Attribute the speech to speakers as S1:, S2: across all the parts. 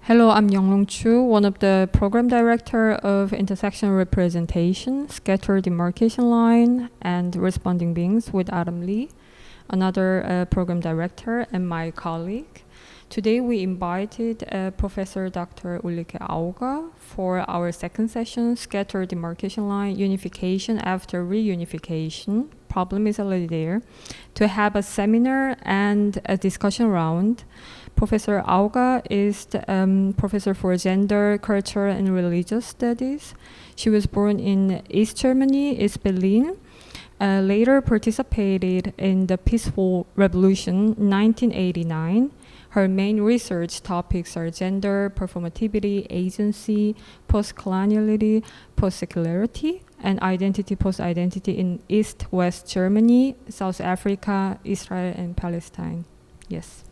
S1: Hello, I'm Young-Rong Choo, one of the program director of Intersectional Representation, Scattered Demarcation Line, and Responding Beings with Aram Lee, another program director and my colleague. Today we invited Professor Dr. Ulrike Auga for our second session, Scattered Demarcation Line, Unification after Reunification, problem is already there, to have a seminar and a discussion round. Professor Auga is the professor for gender, culture, and religious studies. She was born in East Germany, East Berlin. Later participated in the Peaceful Revolution 1989. Her main research topics are gender, performativity, agency, post-coloniality, post-secularity, and identity, post-identity in East-West Germany, South Africa, Israel, and Palestine. Yes.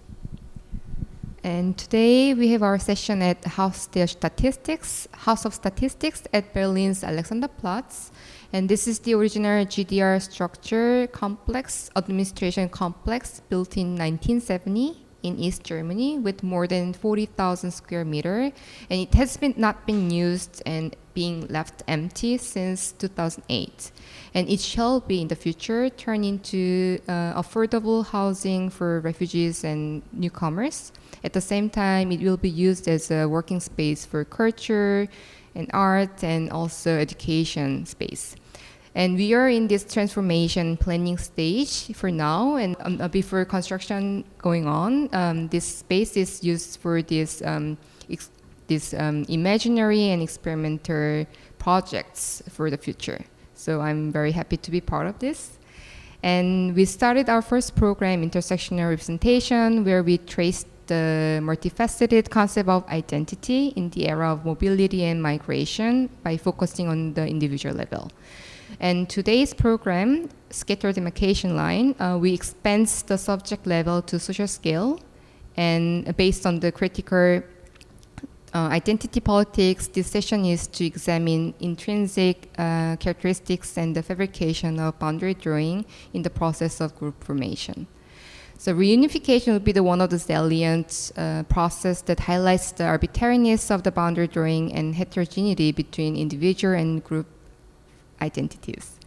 S2: And today we have our session at House of Statistics at Berlin's Alexanderplatz. And this is the original GDR structure complex, administration complex built in 1970 in East Germany with more than 40,000 square meters. And it has not been used and being left empty since 2008. And it shall be in the future turn into affordable housing for refugees and newcomers. At the same time, it will be used as a working space for culture and art and also education space. And we are in this transformation planning stage for now, and before construction going on, this space is used for this imaginary and experimental projects for the future. So I'm very happy to be part of this. And we started our first program, Intersectional Representation, where we traced the multifaceted concept of identity in the era of mobility and migration by focusing on the individual level. And today's program, Scattered Demarcation Line, we expand the subject level to social scale, and based on the critical identity politics, this session is to examine intrinsic characteristics and the fabrication of boundary drawing in the process of group formation. So reunification will be one of the salient process that highlights the arbitrariness of the boundary drawing and heterogeneity between individual and group identities.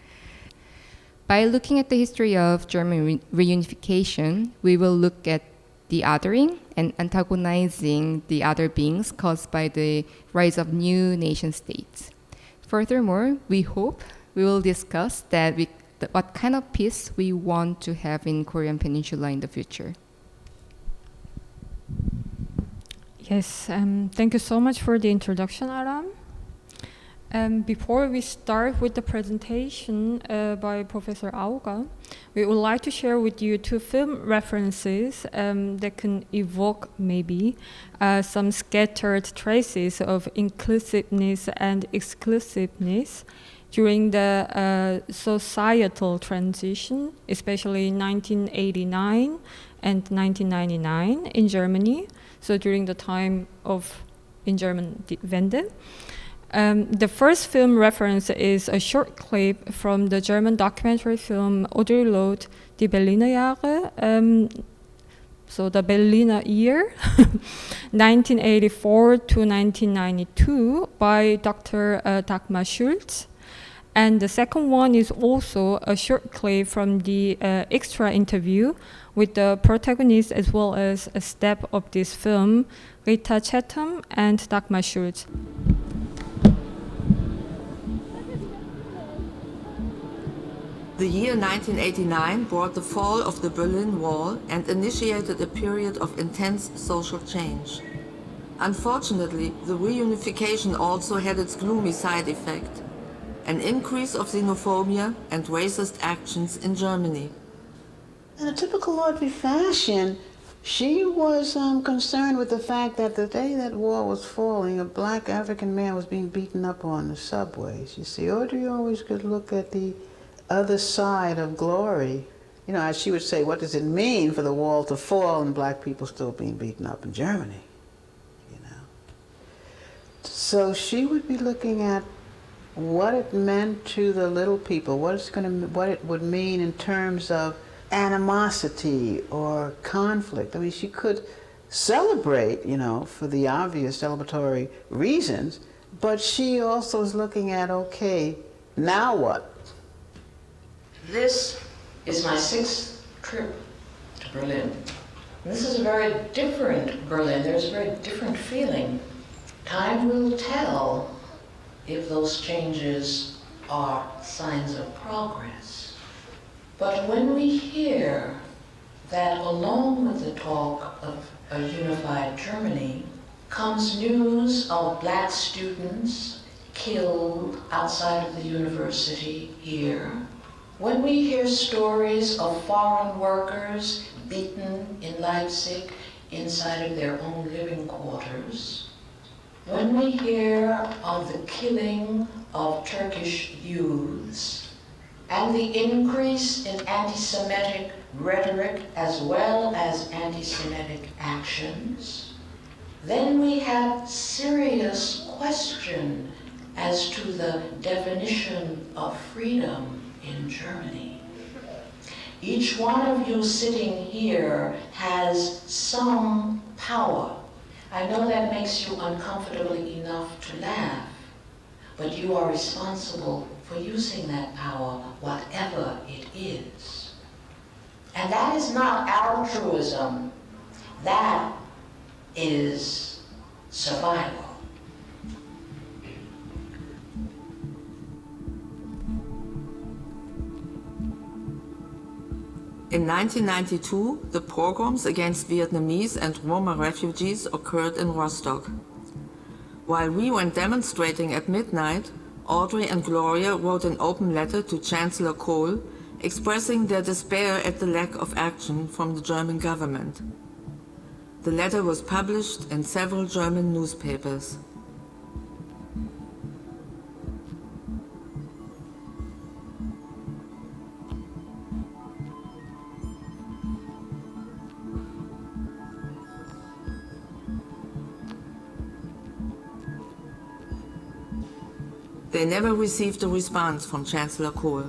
S2: By looking at the history of German reunification, we will look at the othering and antagonizing the other beings caused by the rise of new nation states. Furthermore, we hope we will discuss what kind of peace we want to have in Korean Peninsula in the future.
S1: Yes, thank you so much for the introduction, Aram. Before we start with the presentation by Professor Auga, we would like to share with you two film references that can evoke maybe some scattered traces of inclusiveness and exclusiveness during the societal transition, especially 1989 and 1999 in Germany, so during the time of, in German, die Wende. The first film reference is a short clip from the German documentary film Audre Lorde, Die Berliner Jahre, so the Berliner Year, 1984 to 1992 by Dr. Dagmar Schulz. And the second one is also a short clip from the extra interview with the protagonist as well as a step of this film, Rita Chatham and Dagmar Schulz.
S3: The year 1989 brought the fall of the Berlin Wall and initiated a period of intense social change. Unfortunately, the reunification also had its gloomy side effect, an increase of xenophobia and racist actions in Germany.
S4: In a typical Audrey fashion, she was concerned with the fact that the day that wall was falling, a black African man was being beaten up on the subways. You see, Audrey always could look at the other side of glory. You know, as she would say, what does it mean for the wall to fall and black people still being beaten up in Germany? You know. So she would be looking at what it meant to the little people, what it would mean in terms of animosity or conflict. I mean, she could celebrate, you know, for the obvious celebratory reasons, but she also is looking at, okay, now what?
S5: This is my 6th trip to Berlin. This is a very different Berlin. There's a very different feeling. Time will tell if those changes are signs of progress. But when we hear that along with the talk of a unified Germany comes news of black students killed outside of the university here, when we hear stories of foreign workers beaten in Leipzig inside of their own living quarters, when we hear of the killing of Turkish youths and the increase in anti-Semitic rhetoric as well as anti-Semitic actions, then we have serious question as to the definition of freedom in Germany. Each one of you sitting here has some power. I know that makes you uncomfortably enough to laugh, but you are responsible for using that power, whatever it is. And that is not altruism, that is survival.
S3: In 1992, the pogroms against Vietnamese and Roma refugees occurred in Rostock. While we went demonstrating at midnight, Audrey and Gloria wrote an open letter to Chancellor Kohl expressing their despair at the lack of action from the German government. The letter was published in several German newspapers. They never received a response from Chancellor Kohl.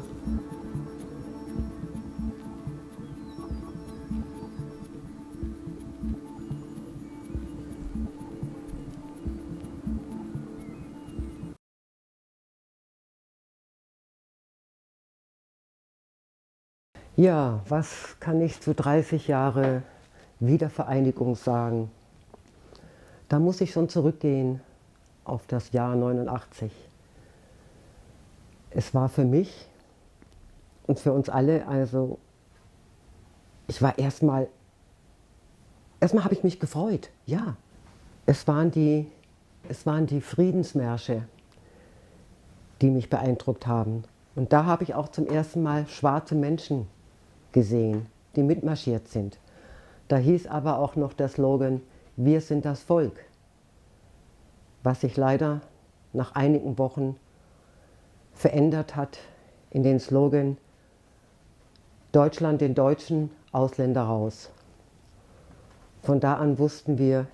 S6: Ja, was kann ich zu 30 Jahre Wiedervereinigung sagen? Da muss ich schon zurückgehen auf das Jahr 89. Es war für mich und für uns alle, also ich war erstmal habe ich mich gefreut, ja. Es waren die Friedensmärsche, die mich beeindruckt haben. Und da habe ich auch zum ersten Mal schwarze Menschen gesehen, die mitmarschiert sind. Da hieß aber auch noch der Slogan, wir sind das Volk, was sich leider nach einigen Wochen verändert hat in den Slogan, Deutschland den Deutschen, Ausländer raus. Von da an wussten wir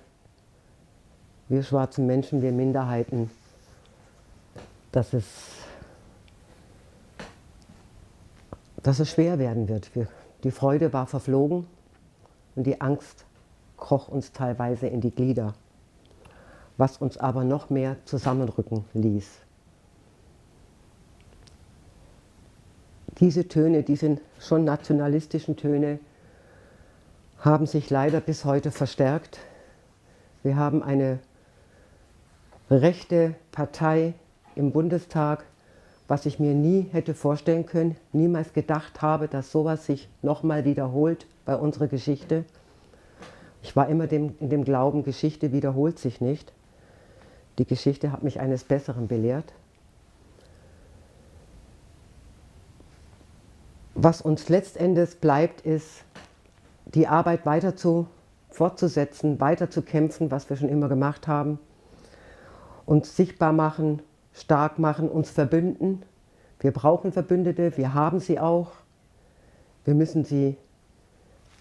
S6: schwarzen Menschen, wir Minderheiten, dass es schwer werden wird. Die Freude war verflogen und die Angst kroch uns teilweise in die Glieder, was uns aber noch mehr zusammenrücken ließ. Diese Töne, diese schon nationalistischen Töne, haben sich leider bis heute verstärkt. Wir haben eine rechte Partei im Bundestag, was ich mir nie hätte vorstellen können, niemals gedacht habe, dass sowas sich nochmal wiederholt bei unserer Geschichte. Ich war immer in dem Glauben, Geschichte wiederholt sich nicht. Die Geschichte hat mich eines Besseren belehrt. Was uns letztendlich bleibt, ist, die Arbeit fortzusetzen, weiter zu kämpfen, was wir schon immer gemacht haben, uns sichtbar machen, stark machen, uns verbünden. Wir brauchen Verbündete, wir haben sie auch. Wir müssen sie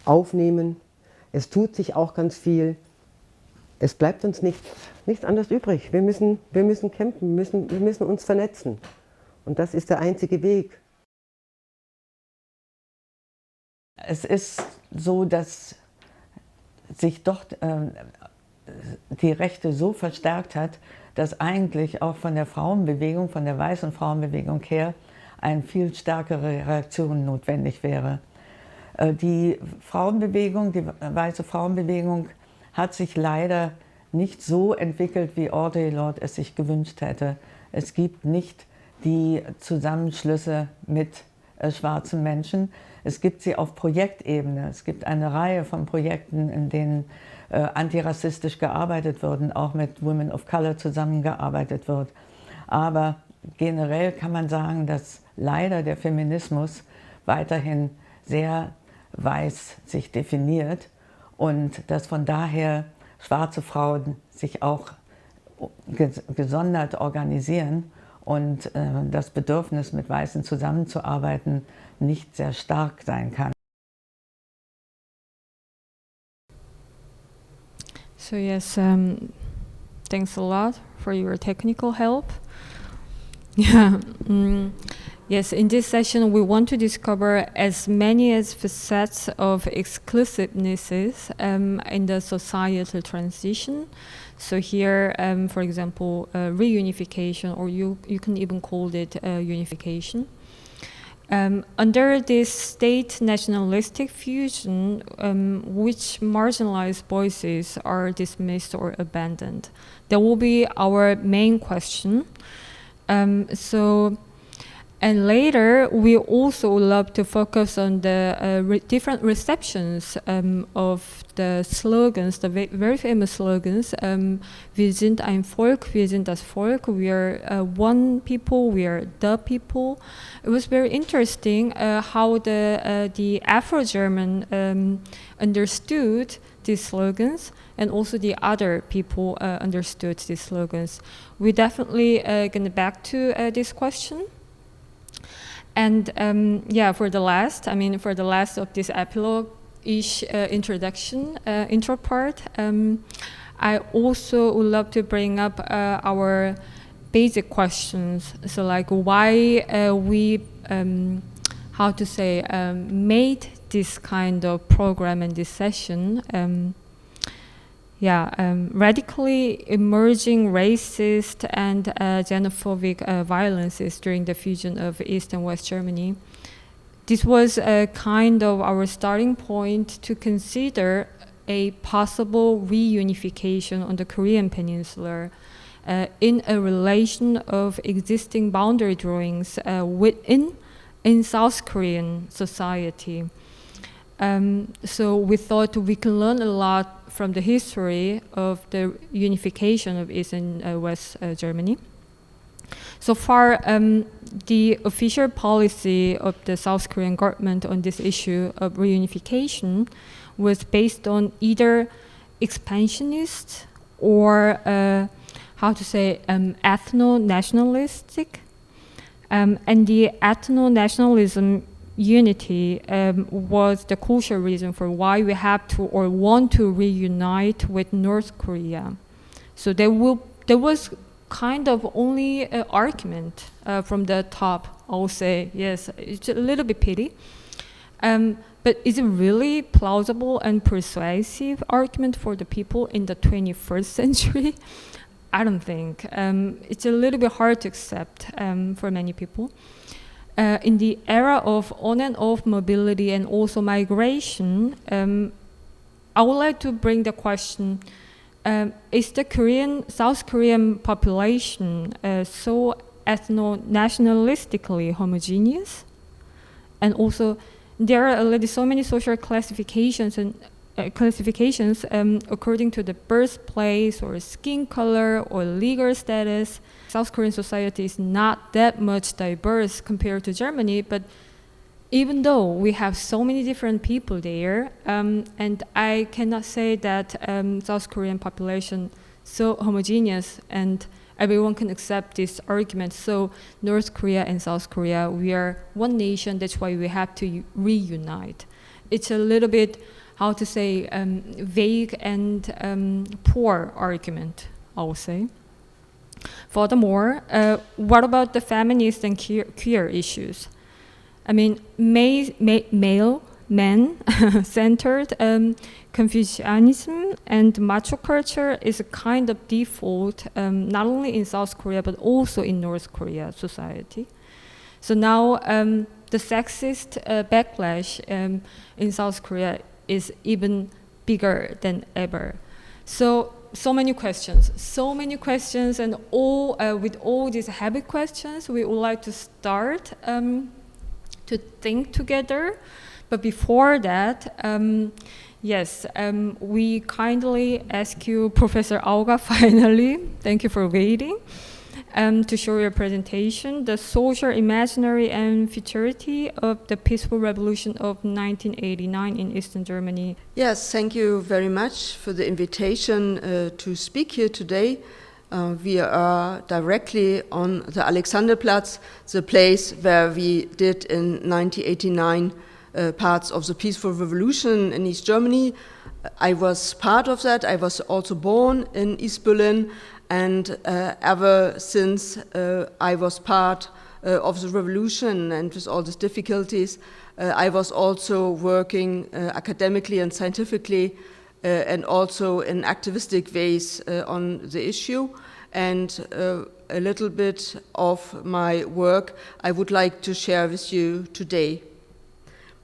S6: aufnehmen. Es tut sich auch ganz viel. Es bleibt uns nichts anderes übrig. Wir müssen kämpfen, wir müssen uns vernetzen. Und das ist der einzige Weg.
S7: Es ist so, dass sich dort die Rechte so verstärkt hat, dass eigentlich auch von der Frauenbewegung, von der weißen Frauenbewegung her, eine viel stärkere Reaktion notwendig wäre. Die Frauenbewegung, die weiße Frauenbewegung hat sich leider nicht so entwickelt, wie Audre Lorde es sich gewünscht hätte. Es gibt nicht die Zusammenschlüsse mit schwarzen Menschen. Es gibt sie auf Projektebene. Es gibt eine Reihe von Projekten, in denen antirassistisch gearbeitet wird, auch mit Women of Color zusammengearbeitet wird. Aber generell kann man sagen, dass leider der Feminismus weiterhin sehr weiß sich definiert und dass von daher schwarze Frauen sich auch gesondert organisieren und das Bedürfnis, mit Weißen zusammenzuarbeiten, nicht sehr stark sein kann.
S1: So yes, thanks a lot for your technical help. Yeah. Yes, in this session we want to discover as many as facets of exclusivenesses in the societal transition. So here, for example, reunification, or you can even call it unification. Under this state nationalistic fusion, which marginalized voices are dismissed or abandoned? That will be our main question. And later, we also love to focus on the different receptions of the slogans, the very famous slogans. Wir sind ein Volk, wir sind das Volk. We are one people, we are the people. It was very interesting how the Afro-German understood these slogans, and also the other people understood these slogans. We're definitely going back to this question. And for the last of this epilogue-ish introduction, intro part, I also would love to bring up our basic questions. So like why we, made this kind of program and this session. Radically emerging racist and xenophobic violences during the fusion of East and West Germany. This was a kind of our starting point to consider a possible reunification on the Korean Peninsula in a relation of existing boundary drawings in South Korean society. So we thought we can learn a lot from the history of the unification of East and West Germany. So far, the official policy of the South Korean government on this issue of reunification was based on either expansionist or ethno-nationalistic. And the ethno-nationalism unity was the crucial reason for why we have to or want to reunite with North Korea. So there was kind of only an argument from the top. I will say, yes, it's a little bit pity. But is it really plausible and persuasive argument for the people in the 21st century? I don't think. It's a little bit hard to accept for many people. In the era of on and off mobility and also migration, I would like to bring the question, is the South Korean population so ethno-nationalistically homogeneous? And also, there are already so many social classifications according to the birthplace or skin color or legal status. South Korean society is not that much diverse compared to Germany, but even though we have so many different people there, and I cannot say that South Korean population so homogeneous and everyone can accept this argument. So North Korea and South Korea, we are one nation, that's why we have to reunite. It's a little bit, vague and poor argument, I would say. Furthermore, what about the feminist and queer issues? I mean, male man-centered Confucianism and macho culture is a kind of default, not only in South Korea but also in North Korea society. So now the sexist backlash in South Korea is even bigger than ever. So many questions, and all with all these heavy questions, we would like to start to think together. But before that, we kindly ask you, Professor Auga, finally, thank you for waiting, to show your presentation, The Social Imaginary and Futurity of the Peaceful Revolution of 1989 in Eastern Germany.
S8: Yes, thank you very much for the invitation to speak here today. We are directly on the Alexanderplatz, the place where we did in 1989 parts of the peaceful revolution in East Germany. I was part of that. I was also born in East Berlin, and ever since I was part of the revolution and with all these difficulties, I was also working academically and scientifically and also in activistic ways on the issue. And a little bit of my work I would like to share with you today.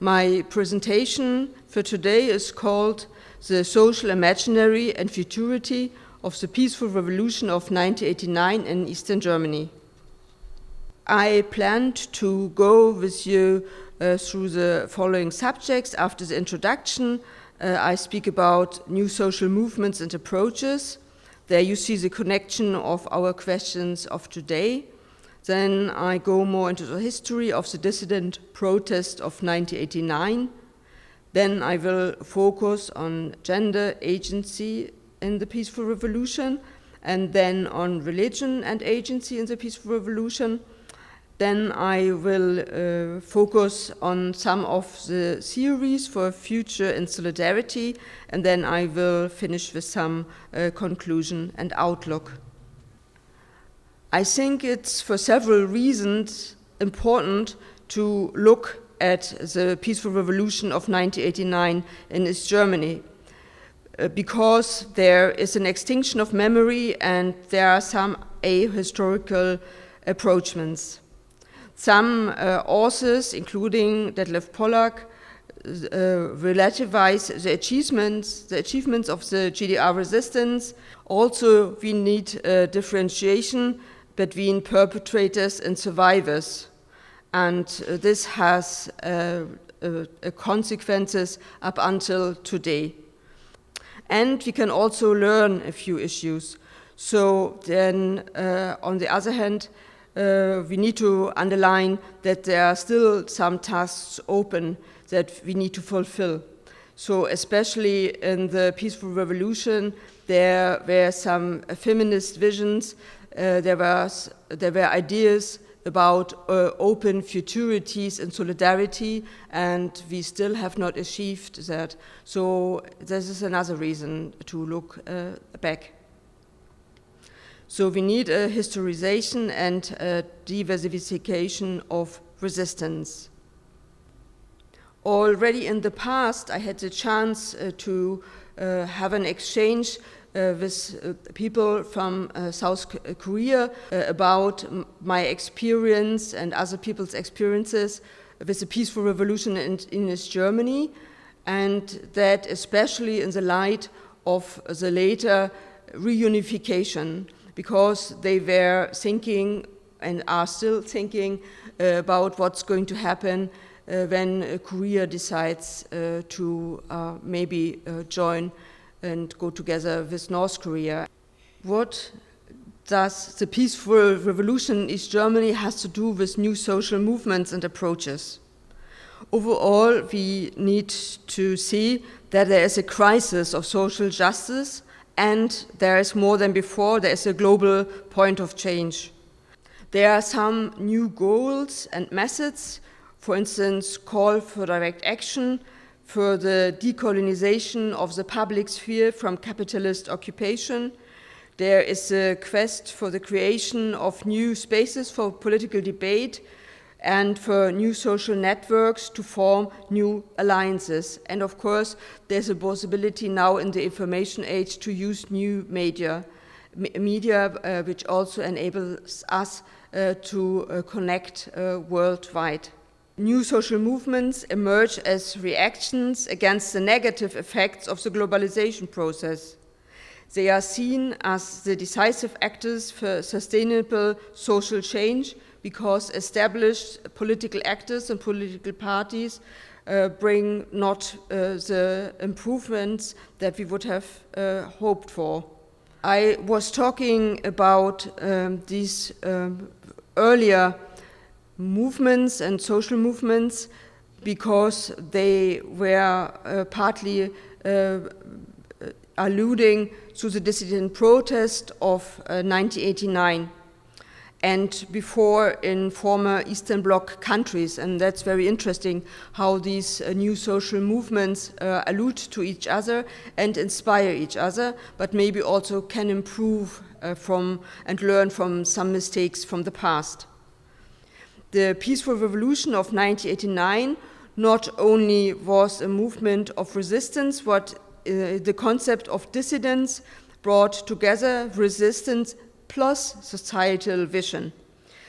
S8: My presentation for today is called The Social Imaginary and Futurity of the Peaceful Revolution of 1989 in Eastern Germany. I planned to go with you through the following subjects. After the introduction, I speak about new social movements and approaches. There you see the connection of our questions of today. Then I go more into the history of the dissident protest of 1989. Then I will focus on gender agency in the peaceful revolution, and then on religion and agency in the peaceful revolution. Then I will focus on some of the theories for future in solidarity, and then I will finish with some conclusion and outlook. I think it's for several reasons important to look at the peaceful revolution of 1989 in East Germany, because there is an extinction of memory and there are some ahistorical approachments. Some authors, including Detlef Pollack, relativize the achievements of the GDR resistance. Also, we need differentiation between perpetrators and survivors, and this has consequences up until today. And we can also learn a few issues. So then, on the other hand, we need to underline that there are still some tasks open that we need to fulfill. So especially in the peaceful revolution, there were some feminist visions, there were ideas about open futurities and solidarity, and we still have not achieved that. So this is another reason to look back. So we need a historization and a diversification of resistance. Already in the past, I had the chance to have an exchange with people from South Korea about my experience and other people's experiences with the peaceful revolution in East Germany, and that especially in the light of the later reunification, because they were thinking and are still thinking about what's going to happen when Korea decides to maybe join and go together with North Korea. What does the peaceful revolution in East Germany has to do with new social movements and approaches? Overall, we need to see that there is a crisis of social justice, and there is more than before, there is a global point of change. There are some new goals and methods, for instance, call for direct action, for the decolonization of the public sphere from capitalist occupation. There is a quest for the creation of new spaces for political debate, and for new social networks to form new alliances. And of course, there's a possibility now in the information age to use new media which also enables us to connect worldwide. New social movements emerge as reactions against the negative effects of the globalization process. They are seen as the decisive actors for sustainable social change because established political actors and political parties bring not the improvements that we would have hoped for. I was talking about these earlier movements and social movements because they were partly alluding to the dissident protest of 1989 and before in former Eastern Bloc countries. And that's very interesting how these new social movements allude to each other and inspire each other, but maybe also can improve from and learn from some mistakes from the past. The peaceful revolution of 1989 not only was a movement of resistance, but the concept of dissidence brought together resistance plus societal vision.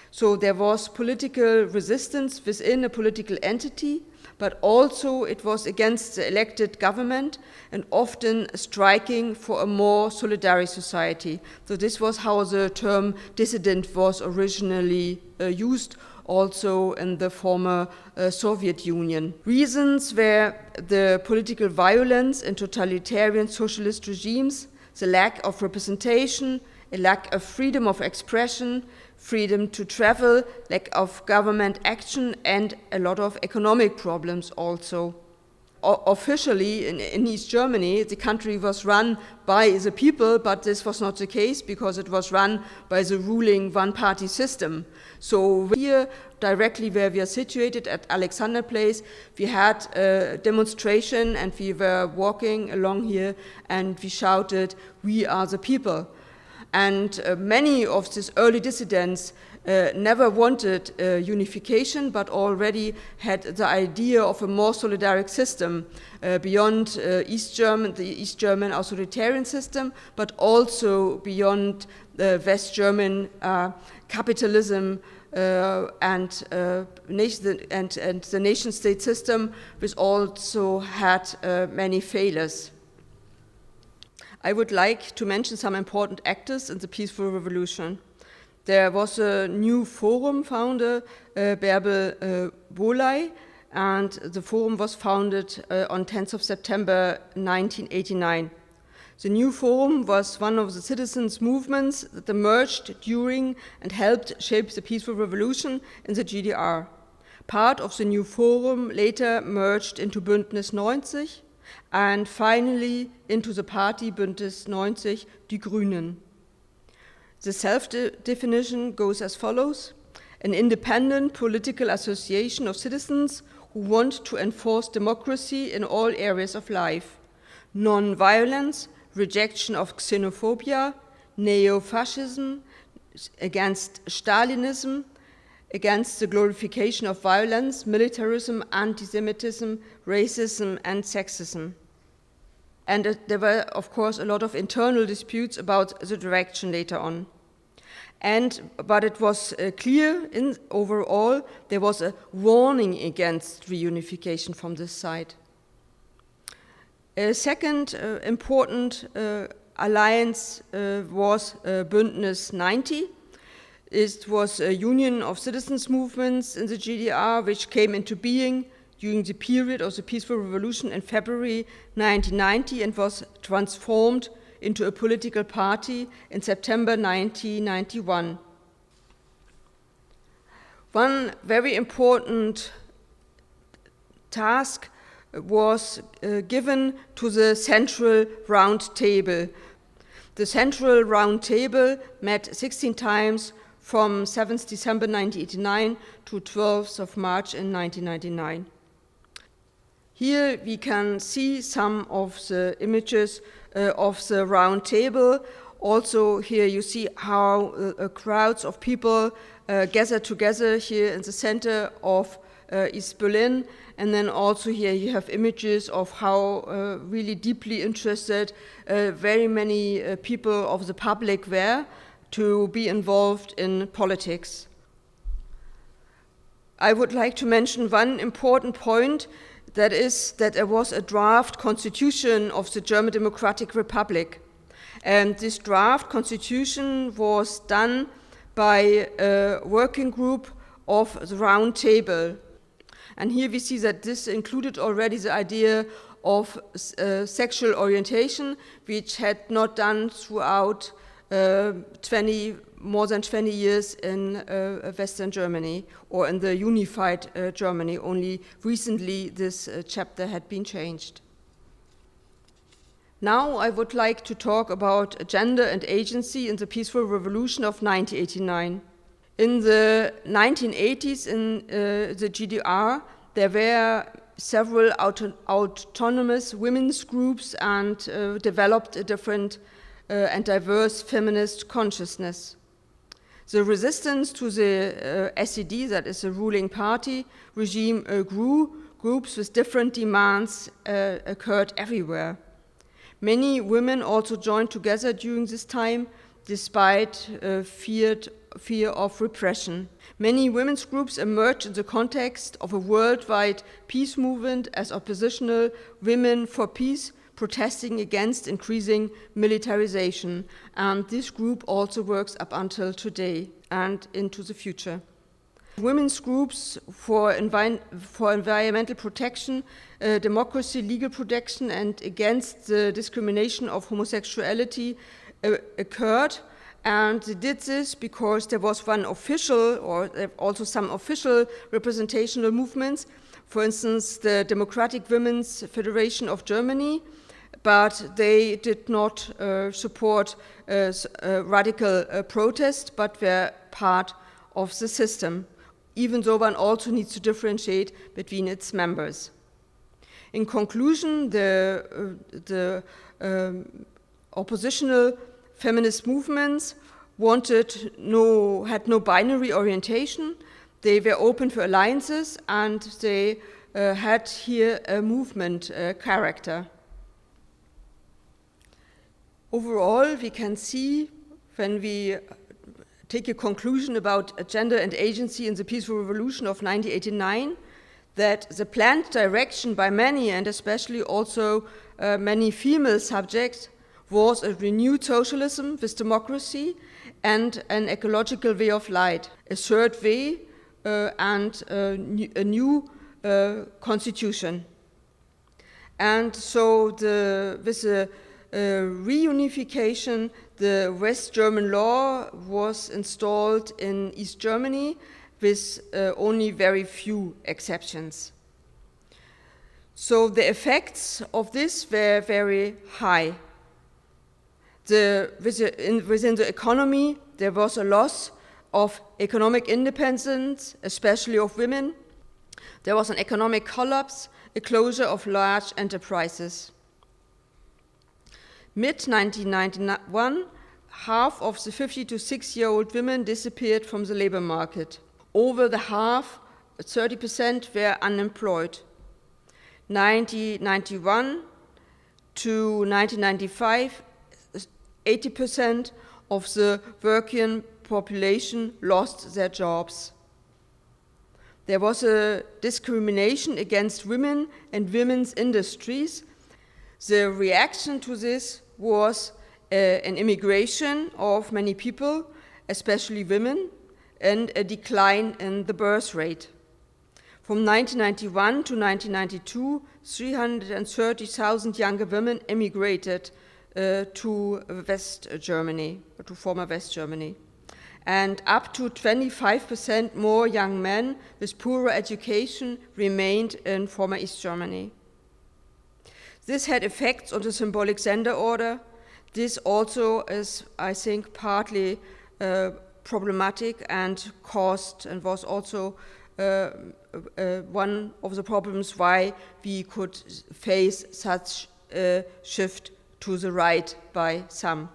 S8: So there was political resistance within a political entity, but also it was against the elected government and often striking for a more solidary society. So this was how the term dissident was originally used, also in the former Soviet Union. Reasons were the political violence in totalitarian socialist regimes, the lack of representation, a lack of freedom of expression, freedom to travel, lack of government action, and a lot of economic problems also. Officially, in East Germany, the country was run by the people, but this was not the case because it was run by the ruling one-party system. So here, directly where we are situated at Alexanderplatz, we had a demonstration and we were walking along here and we shouted, "We are the people." And many of these early dissidents never wanted unification, but already had the idea of a more solidaric system beyond the East German authoritarian system, but also beyond West German capitalism and the nation-state system, which also had many failures. I would like to mention some important actors in the peaceful revolution. There was a new forum founder, Bärbel Bohley, and the forum was founded on 10th of September 1989. The new forum was one of the citizens' movements that emerged during and helped shape the peaceful revolution in the GDR. Part of the new forum later merged into Bündnis 90 and finally into the party Bündnis 90, Die Grünen. The self-definition goes as follows: an independent political association of citizens who want to enforce democracy in all areas of life, non-violence, rejection of xenophobia, neo-fascism, against Stalinism, against the glorification of violence, militarism, anti-Semitism, racism, and sexism. And there were, of course, a lot of internal disputes about the direction later on. But it was clear overall there was a warning against reunification from this side. A second important alliance was Bündnis 90. It was a union of citizens' movements in the GDR which came into being during the period of the peaceful revolution in February 1990 and was transformed into a political party in September 1991. One very important task was given to the Central Round Table. The Central Round Table met 16 times from 7th December 1989 to 12th of March in 1999. Here we can see some of the images of the round table. Also here you see how crowds of people gather together here in the center of East Berlin. And then also here you have images of how really deeply interested very many people of the public were to be involved in politics. I would like to mention one important point, that is that there was a draft constitution of the German Democratic Republic. And this draft constitution was done by a working group of the Round Table. And here we see that this included already the idea of sexual orientation, which had not done throughout more than 20 years in Western Germany, or in the unified Germany. Only recently this chapter had been changed. Now I would like to talk about gender and agency in the peaceful revolution of 1989. In the 1980s in the GDR, there were several autonomous women's groups and developed a different and diverse feminist consciousness. The resistance to the SED, that is the ruling party, regime grew. Groups with different demands occurred everywhere. Many women also joined together during this time, despite fear of repression. Many women's groups emerged in the context of a worldwide peace movement as oppositional women for peace, protesting against increasing militarization. And this group also works up until today and into the future. Women's groups for environmental protection, democracy, legal protection, and against the discrimination of homosexuality occurred. And they did this because there was one official, or also some official representational movements, for instance, the Democratic Women's Federation of Germany, but they did not support radical protest, but were part of the system, even though one also needs to differentiate between its members. In conclusion, the oppositional feminist movements had no binary orientation. They were open for alliances, and they had here a movement character. Overall, we can see, when we take a conclusion about gender and agency in the peaceful revolution of 1989, that the planned direction by many, and especially also many female subjects, was a renewed socialism with democracy and an ecological way of life, a third way and a new constitution. And so with the reunification, the West German law was installed in East Germany with only very few exceptions. So the effects of this were very high. Within the economy, there was a loss of economic independence, especially of women. There was an economic collapse, a closure of large enterprises. Mid-1991, half of the 50 to 6-year-old women disappeared from the labor market. Over the half, 30% were unemployed. 1991 to 1995, 80% of the working population lost their jobs. There was a discrimination against women and women's industries. The reaction to this was an immigration of many people, especially women, and a decline in the birth rate. From 1991 to 1992, 330,000 younger women emigrated to West Germany, to former West Germany. And up to 25% more young men with poorer education remained in former East Germany. This had effects on the symbolic gender order. This also is, I think, partly problematic and caused, and was also one of the problems why we could face such a shift to the right by some.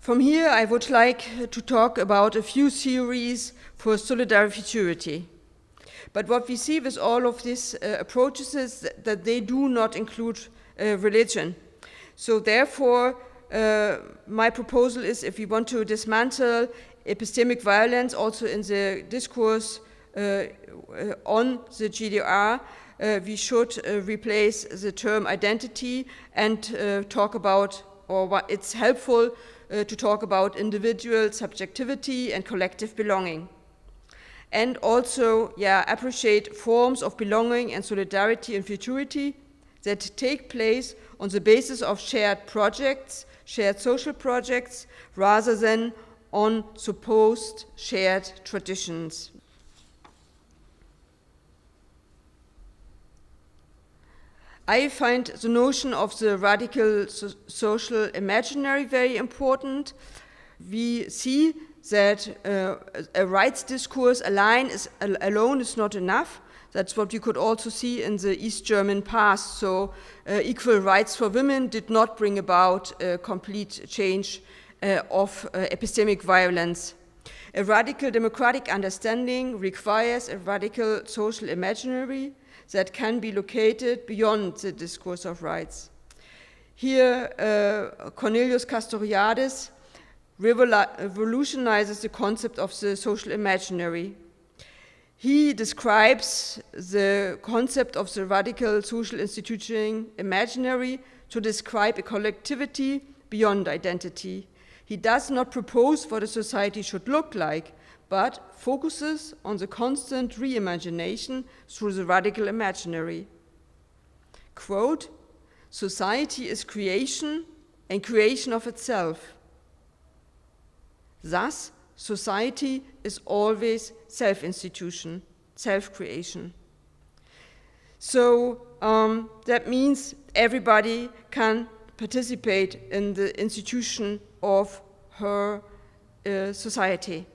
S8: From here, I would like to talk about a few theories for solidary futurity. But what we see with all of these approaches is that they do not include religion. So therefore, my proposal is, if we want to dismantle epistemic violence also in the discourse on the GDR, we should replace the term identity and talk about, or it's helpful to talk about individual subjectivity and collective belonging. And also, appreciate forms of belonging and solidarity and futurity that take place on the basis of shared projects, shared social projects, rather than on supposed shared traditions. I find the notion of the radical social imaginary very important. We see that a rights discourse alone is not enough. That's what we could also see in the East German past. So equal rights for women did not bring about a complete change of epistemic violence. A radical democratic understanding requires a radical social imaginary that can be located beyond the discourse of rights. Here, Cornelius Castoriadis revolutionizes the concept of the social imaginary. He describes the concept of the radical social institution imaginary to describe a collectivity beyond identity. He does not propose what a society should look like, but focuses on the constant reimagination through the radical imaginary. Quote, "Society is creation and creation of itself. Thus, society is always self-institution, self-creation." So that means everybody can participate in the institution of her society.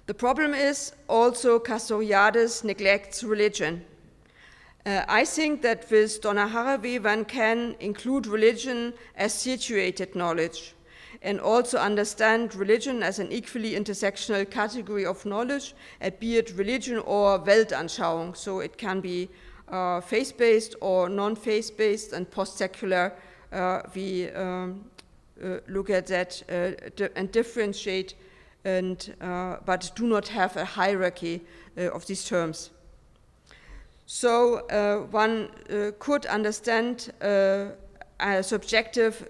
S8: The problem is also Castoriadis neglects religion. I think that with Donna Haraway one can include religion as situated knowledge and also understand religion as an equally intersectional category of knowledge, be it religion or Weltanschauung. So it can be faith-based or non-faith-based, and post-secular we look at that and differentiate but do not have a hierarchy of these terms. So one could understand a subjective,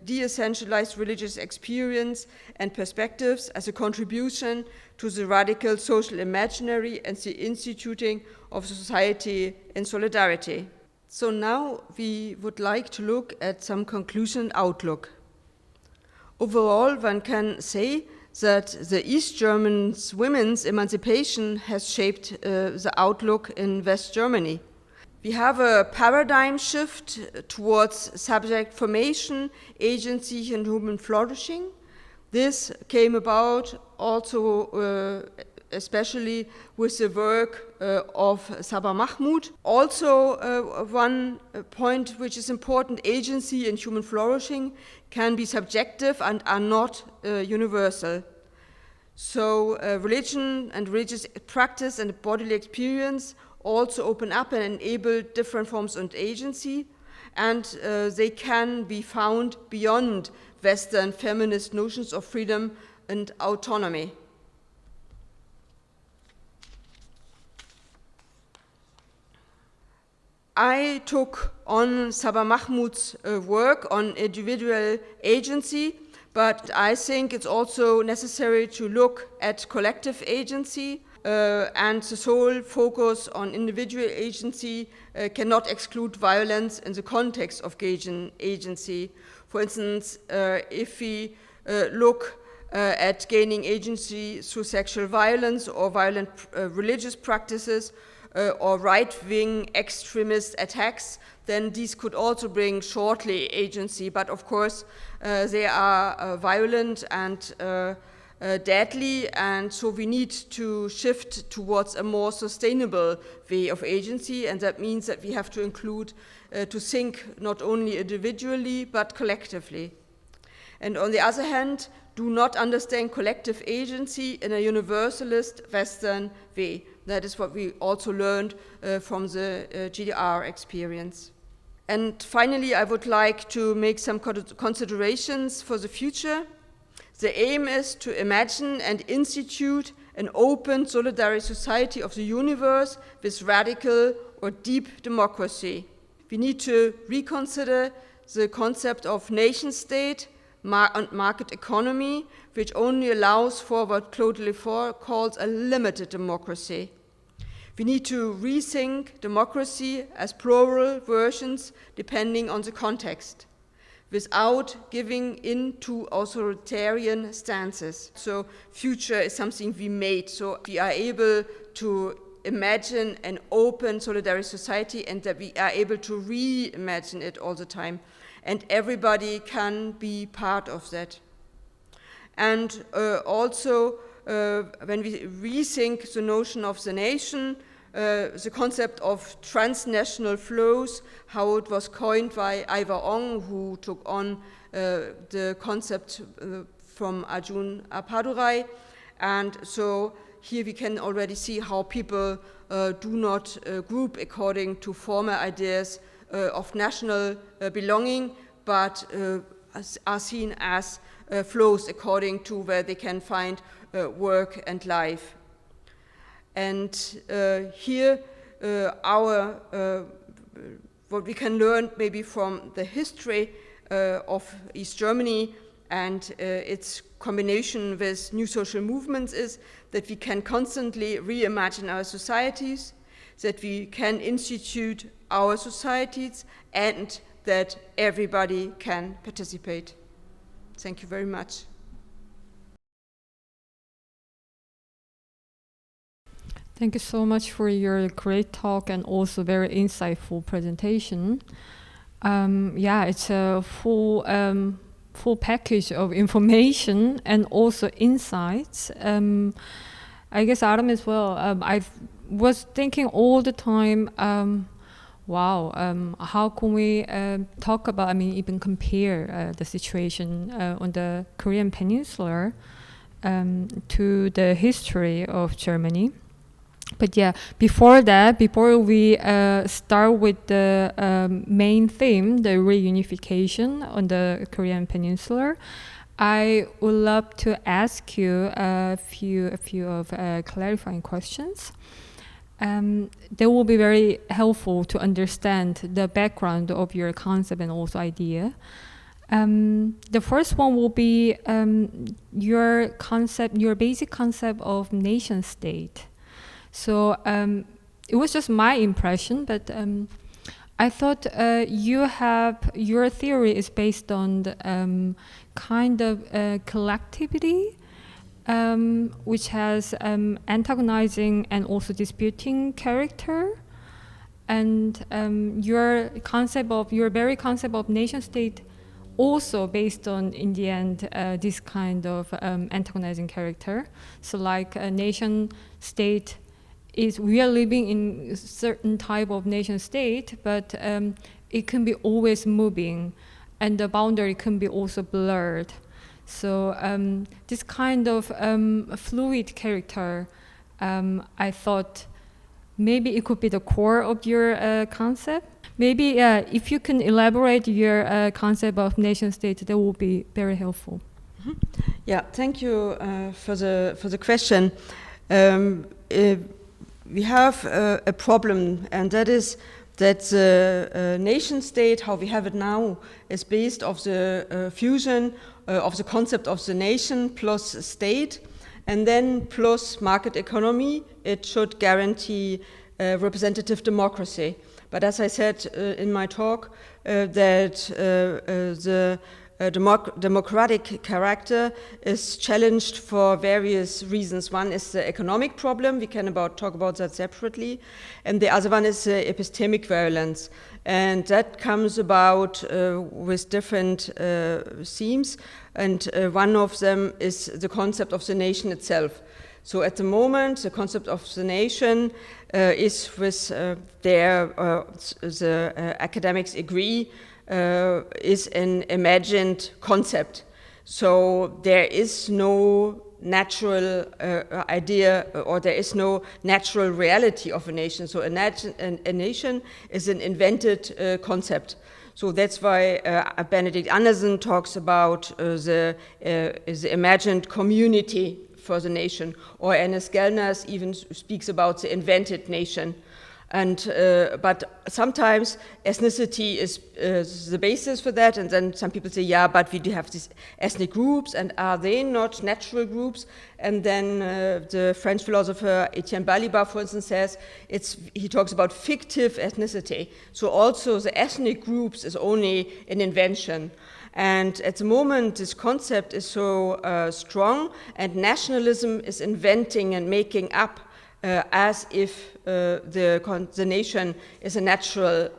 S8: de-essentialized religious experience and perspectives as a contribution to the radical social imaginary and the instituting of society in solidarity. So now we would like to look at some conclusion and outlook. Overall, one can say that the East Germans' women's emancipation has shaped the outlook in West Germany. We have a paradigm shift towards subject formation, agency, and human flourishing. This came about also especially with the work of Sabah Mahmoud. Also, one point which is important, agency and human flourishing can be subjective and are not universal. So religion and religious practice and bodily experience also open up and enable different forms of agency, and they can be found beyond Western feminist notions of freedom and autonomy. I took on Sabah Mahmoud's work on individual agency, but I think it's also necessary to look at collective agency, and the sole focus on individual agency cannot exclude violence in the context of agency. For instance, if we look at gaining agency through sexual violence or violent religious practices, or right-wing extremist attacks, then these could also bring shortly agency. But of course, they are violent and deadly, and so we need to shift towards a more sustainable way of agency, and that means that we have to include, to think not only individually, but collectively. and on the other hand, do not understand collective agency in a universalist Western way. That is what we also learned from the GDR experience. And finally, I would like to make some considerations for the future. The aim is to imagine and institute an open, solidary society of the universe with radical or deep democracy. We need to reconsider the concept of nation-state and market economy, which only allows for what Claude Lefort calls a limited democracy. We need to rethink democracy as plural versions depending on the context, without giving in to authoritarian stances. So future is something we made, so we are able to imagine an open solidary society and that we are able to reimagine it all the time. And everybody can be part of that. And also, when we rethink the notion of the nation, the concept of transnational flows, how it was coined by Young-Rong, who took on the concept from Arjun Appadurai. And so here we can already see how people do not group according to former ideas of national belonging, but are seen as flows according to where they can find work and life. And here what we can learn maybe from the history of East Germany and its combination with new social movements is that we can constantly reimagine our societies, that we can institute our societies, and that everybody can participate. Thank you very much.
S1: Thank you so much for your great talk and also very insightful presentation. Yeah, it's a full package of information and also insights. I guess Aram as well. I was thinking all the time, wow, how can we talk about, even compare the situation on the Korean Peninsula to the history of Germany. But yeah, before we start with the main theme, the reunification on the Korean Peninsula, I would love to ask you a few of clarifying questions. They will be very helpful to understand the background of your concept and also idea. The first one will be your basic concept of nation state. So it was just my impression, but I thought your theory is based on the kind of collectivity, which has antagonizing and also disputing character, and your very concept of nation state also based on, in the end, this kind of antagonizing character. So like a nation state we are living in a certain type of nation state, but it can be always moving, and the boundary can be also blurred. So this kind of fluid character, I thought maybe it could be the core of your concept. Maybe if you can elaborate your concept of nation state, that will be very helpful.
S8: Mm-hmm. Yeah, thank you for the question. We have a problem, and that is that the nation state, how we have it now, is based of the fusion of the concept of the nation plus state, and then plus market economy. It should guarantee representative democracy. But as I said in my talk, that the democratic character is challenged for various reasons. One is the economic problem. We can talk about that separately. And the other one is epistemic violence. And that comes about with different themes. And one of them is the concept of the nation itself. So at the moment, the concept of the nation is with the academics agree, is an imagined concept. So there is no natural idea, or there is no natural reality of a nation. So a nation is an invented concept. So that's why Benedict Anderson talks about the imagined community for the nation, or Ernest Gellner even speaks about the invented nation. And but sometimes ethnicity is the basis for that, and then some people say, yeah, but we do have these ethnic groups, and are they not natural groups? And then the French philosopher Etienne Balibar, for instance, says he talks about fictive ethnicity. So also the ethnic groups is only an invention. And at the moment, this concept is so strong, and nationalism is inventing and making up as if the nation is a natural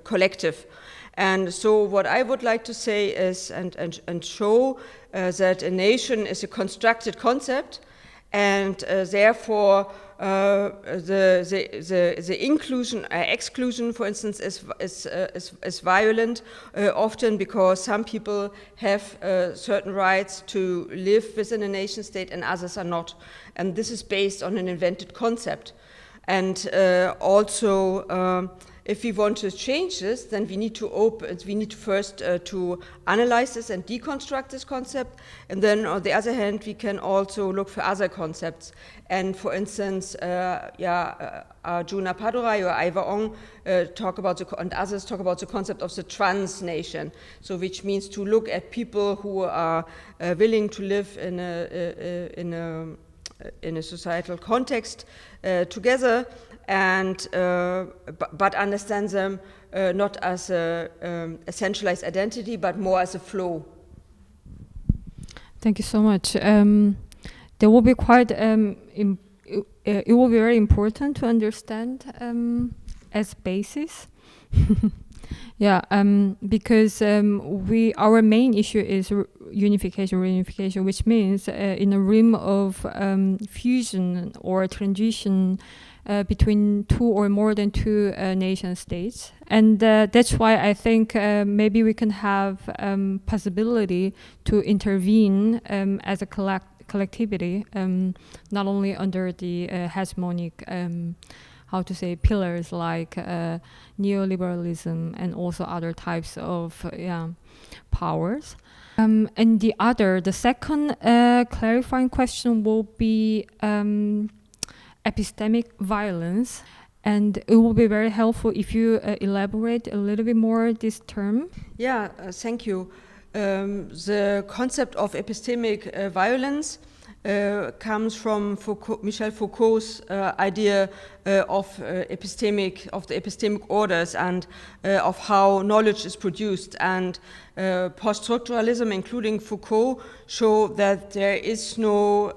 S8: collective. And so what I would like to say is, and show that a nation is a constructed concept, and therefore the inclusion, exclusion, for instance, is violent, often because some people have certain rights to live within a nation state and others are not. And this is based on an invented concept. And also, if we want to change this, then we need to first to analyze this and deconstruct this concept. And then on the other hand, we can also look for other concepts. And for instance, Juna Padurai or Aiva Ong talk about and others talk about the concept of the trans nation. So which means to look at people who are willing to live in a societal context together, and but understand them not as a centralized identity, but more as a flow.
S1: Thank you so much. There will be quite it will be very important to understand as basis. Yeah, because our main issue is unification, reunification, which means in a realm of fusion or transition between two or more than two nation states. And that's why I think maybe we can have possibility to intervene as a collectivity, not only under the hegemonic pillars like neoliberalism and also other types of powers. And the second clarifying question will be epistemic violence. And it will be very helpful if you elaborate a little bit more this term.
S8: Yeah, thank you. The concept of epistemic violence comes from Michel Foucault's idea of the epistemic orders and of how knowledge is produced. And post-structuralism, including Foucault, show that there is no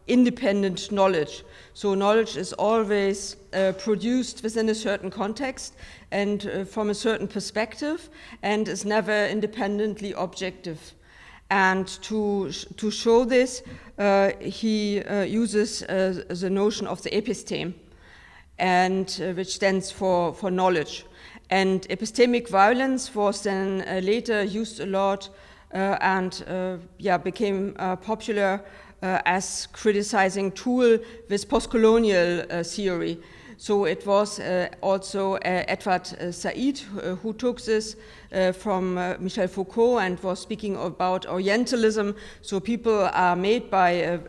S8: independent knowledge. So knowledge is always produced within a certain context and from a certain perspective, and is never independently objective. And to show this, he uses the notion of the episteme, and which stands for knowledge. And epistemic violence was then later used a lot and became popular as criticizing tool with postcolonial theory. So it was also Edward Said who took this from Michel Foucault and was speaking about Orientalism. So people are made by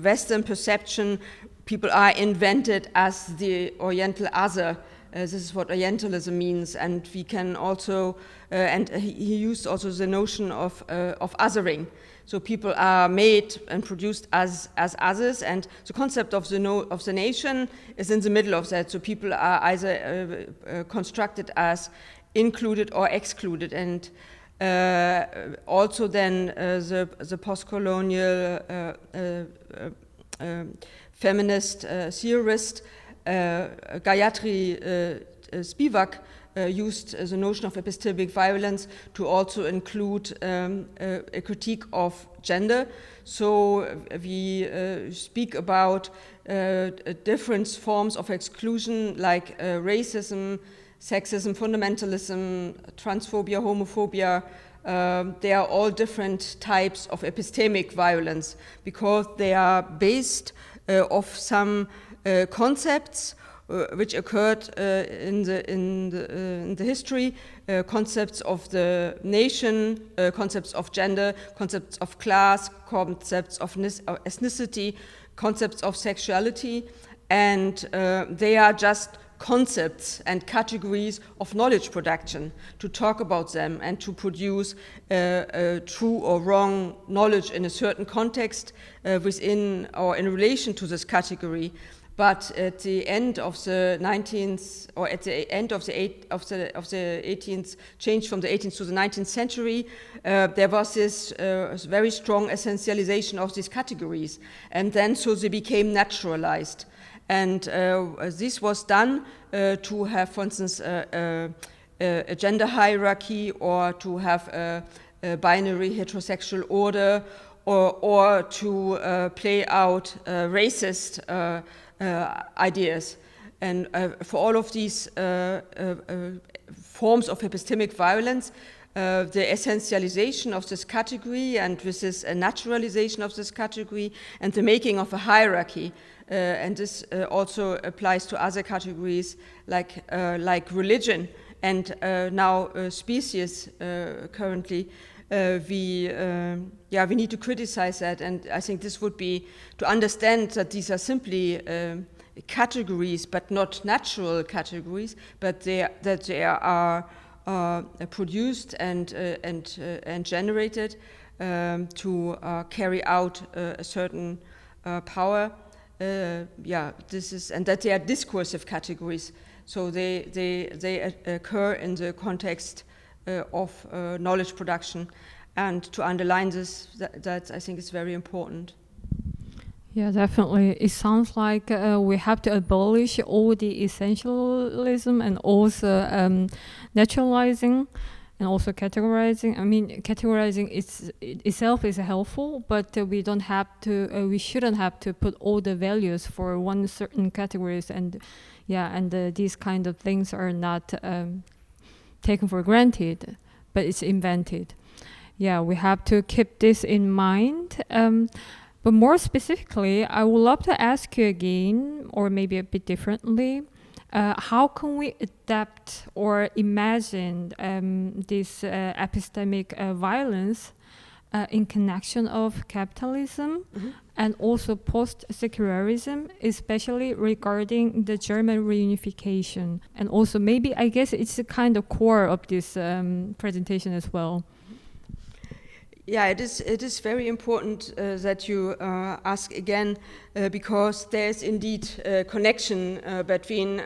S8: Western perception, people are invented as the Oriental other. This is what Orientalism means, and we can also, and he used also the notion of othering. So people are made and produced as others, and the concept of the nation is in the middle of that. So people are either constructed as included or excluded, and also then the post-colonial feminist theorist Gayatri Spivak used the notion of epistemic violence to also include a critique of gender. So we speak about different forms of exclusion like racism, sexism, fundamentalism, transphobia, homophobia, they are all different types of epistemic violence because they are based off some concepts which occurred in the history, concepts of the nation, concepts of gender, concepts of class, concepts of ethnicity, concepts of sexuality, and they are just concepts and categories of knowledge production to talk about them and to produce true or wrong knowledge in a certain context within or in relation to this category. But at the end of the 19th, or at the end of the 18th, change from the 18th to the 19th century, there was this very strong essentialization of these categories, and then so they became naturalized. And this was done to have, for instance, a gender hierarchy, or to have a binary heterosexual order, or to play out racist ideas. And for all of these forms of epistemic violence, the essentialization of this category, and with this naturalization of this category, and the making of a hierarchy, and this also applies to other categories like religion and now species currently. We need to criticize that, and I think this would be to understand that these are simply categories, but not natural categories, but they are produced and generated to carry out a certain power. This is, and that they are discursive categories, so they occur in the context of knowledge production, and to underline this, that I think is very important.
S1: Yeah, definitely. It sounds like we have to abolish all the essentialism and also naturalizing and also categorizing. I mean, categorizing itself is helpful, but we don't have to. We shouldn't have to put all the values for one certain categories, and these kind of things are not taken for granted, but it's invented. Yeah, we have to keep this in mind. But more specifically, I would love to ask you again, or maybe a bit differently, how can we adapt or imagine this epistemic violence in connection of capitalism and also post-secularism, especially regarding the German reunification? And also maybe, I guess it's the kind of core of this presentation as well.
S8: Yeah, it is very important that you ask again, because there's indeed a connection between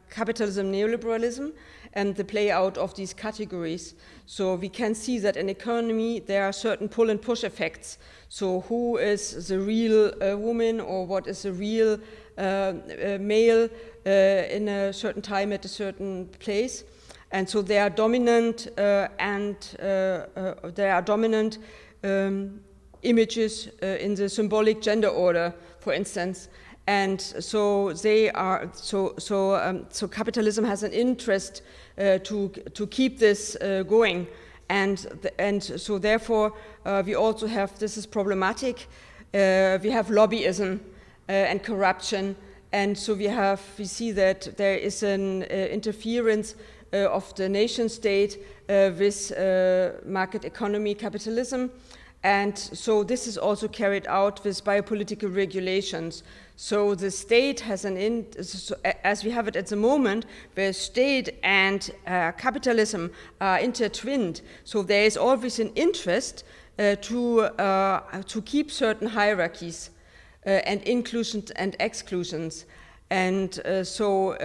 S8: capitalism, neoliberalism, and the play out of these categories. So we can see that in economy there are certain pull and push effects. So who is the real woman, or what is the real male in a certain time at a certain place? And so they are dominant, images in the symbolic gender order, for instance. And so they are so capitalism has an interest to keep this going, and so therefore we also have, this is problematic. We have lobbyism and corruption, and so we see that there is an interference of the nation state with market economy capitalism, and so this is also carried out with biopolitical regulations. So the state has as we have it at the moment, where state and capitalism are intertwined. So there is always an interest to keep certain hierarchies and inclusions and exclusions. And so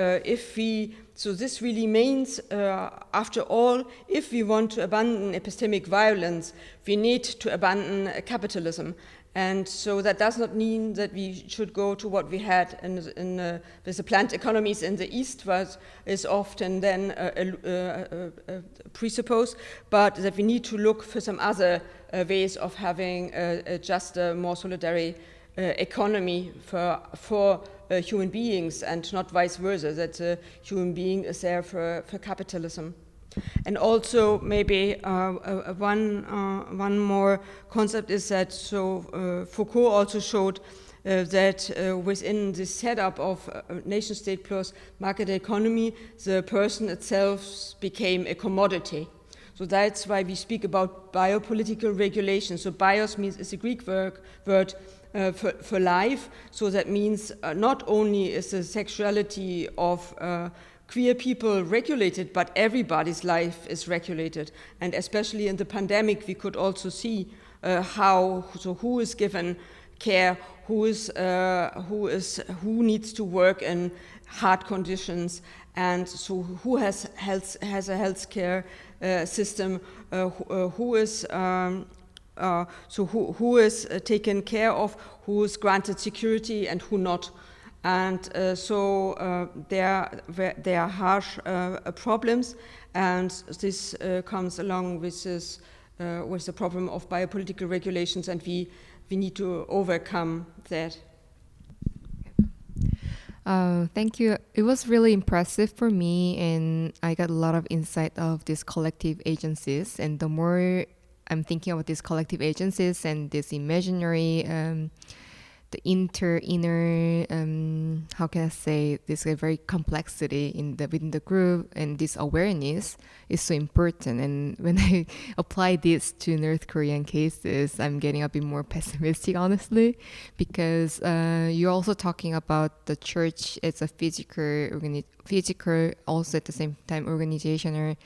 S8: this really means, after all, if we want to abandon epistemic violence, we need to abandon capitalism. And so that does not mean that we should go to what we had with the planned economies in the East, was is often then presupposed, but that we need to look for some other ways of having just a more solidary economy for human beings, and not vice versa, that a human being is there for capitalism. And also maybe one more concept is that Foucault also showed that within the setup of nation state plus market economy, the person itself became a commodity. So that's why we speak about biopolitical regulation. So bios means is a Greek word for life. So that means not only is the sexuality of queer people regulated, but everybody's life is regulated. And especially in the pandemic, we could also see who is given care, who needs to work in hard conditions, and so who has a health care system, who is taken care of, who is granted security and who not. And there are harsh problems, and this comes along with the problem of biopolitical regulations, and we need to overcome that.
S2: Thank you. It was really impressive for me, and I got a lot of insight of these collective agencies. And the more I'm thinking about these collective agencies and this imaginary, the inner, how can I say, this very complexity within the group, and this awareness is so important. And when I apply this to North Korean cases, I'm getting a bit more pessimistic, honestly, because you're also talking about the church as a physical, also at the same time organizational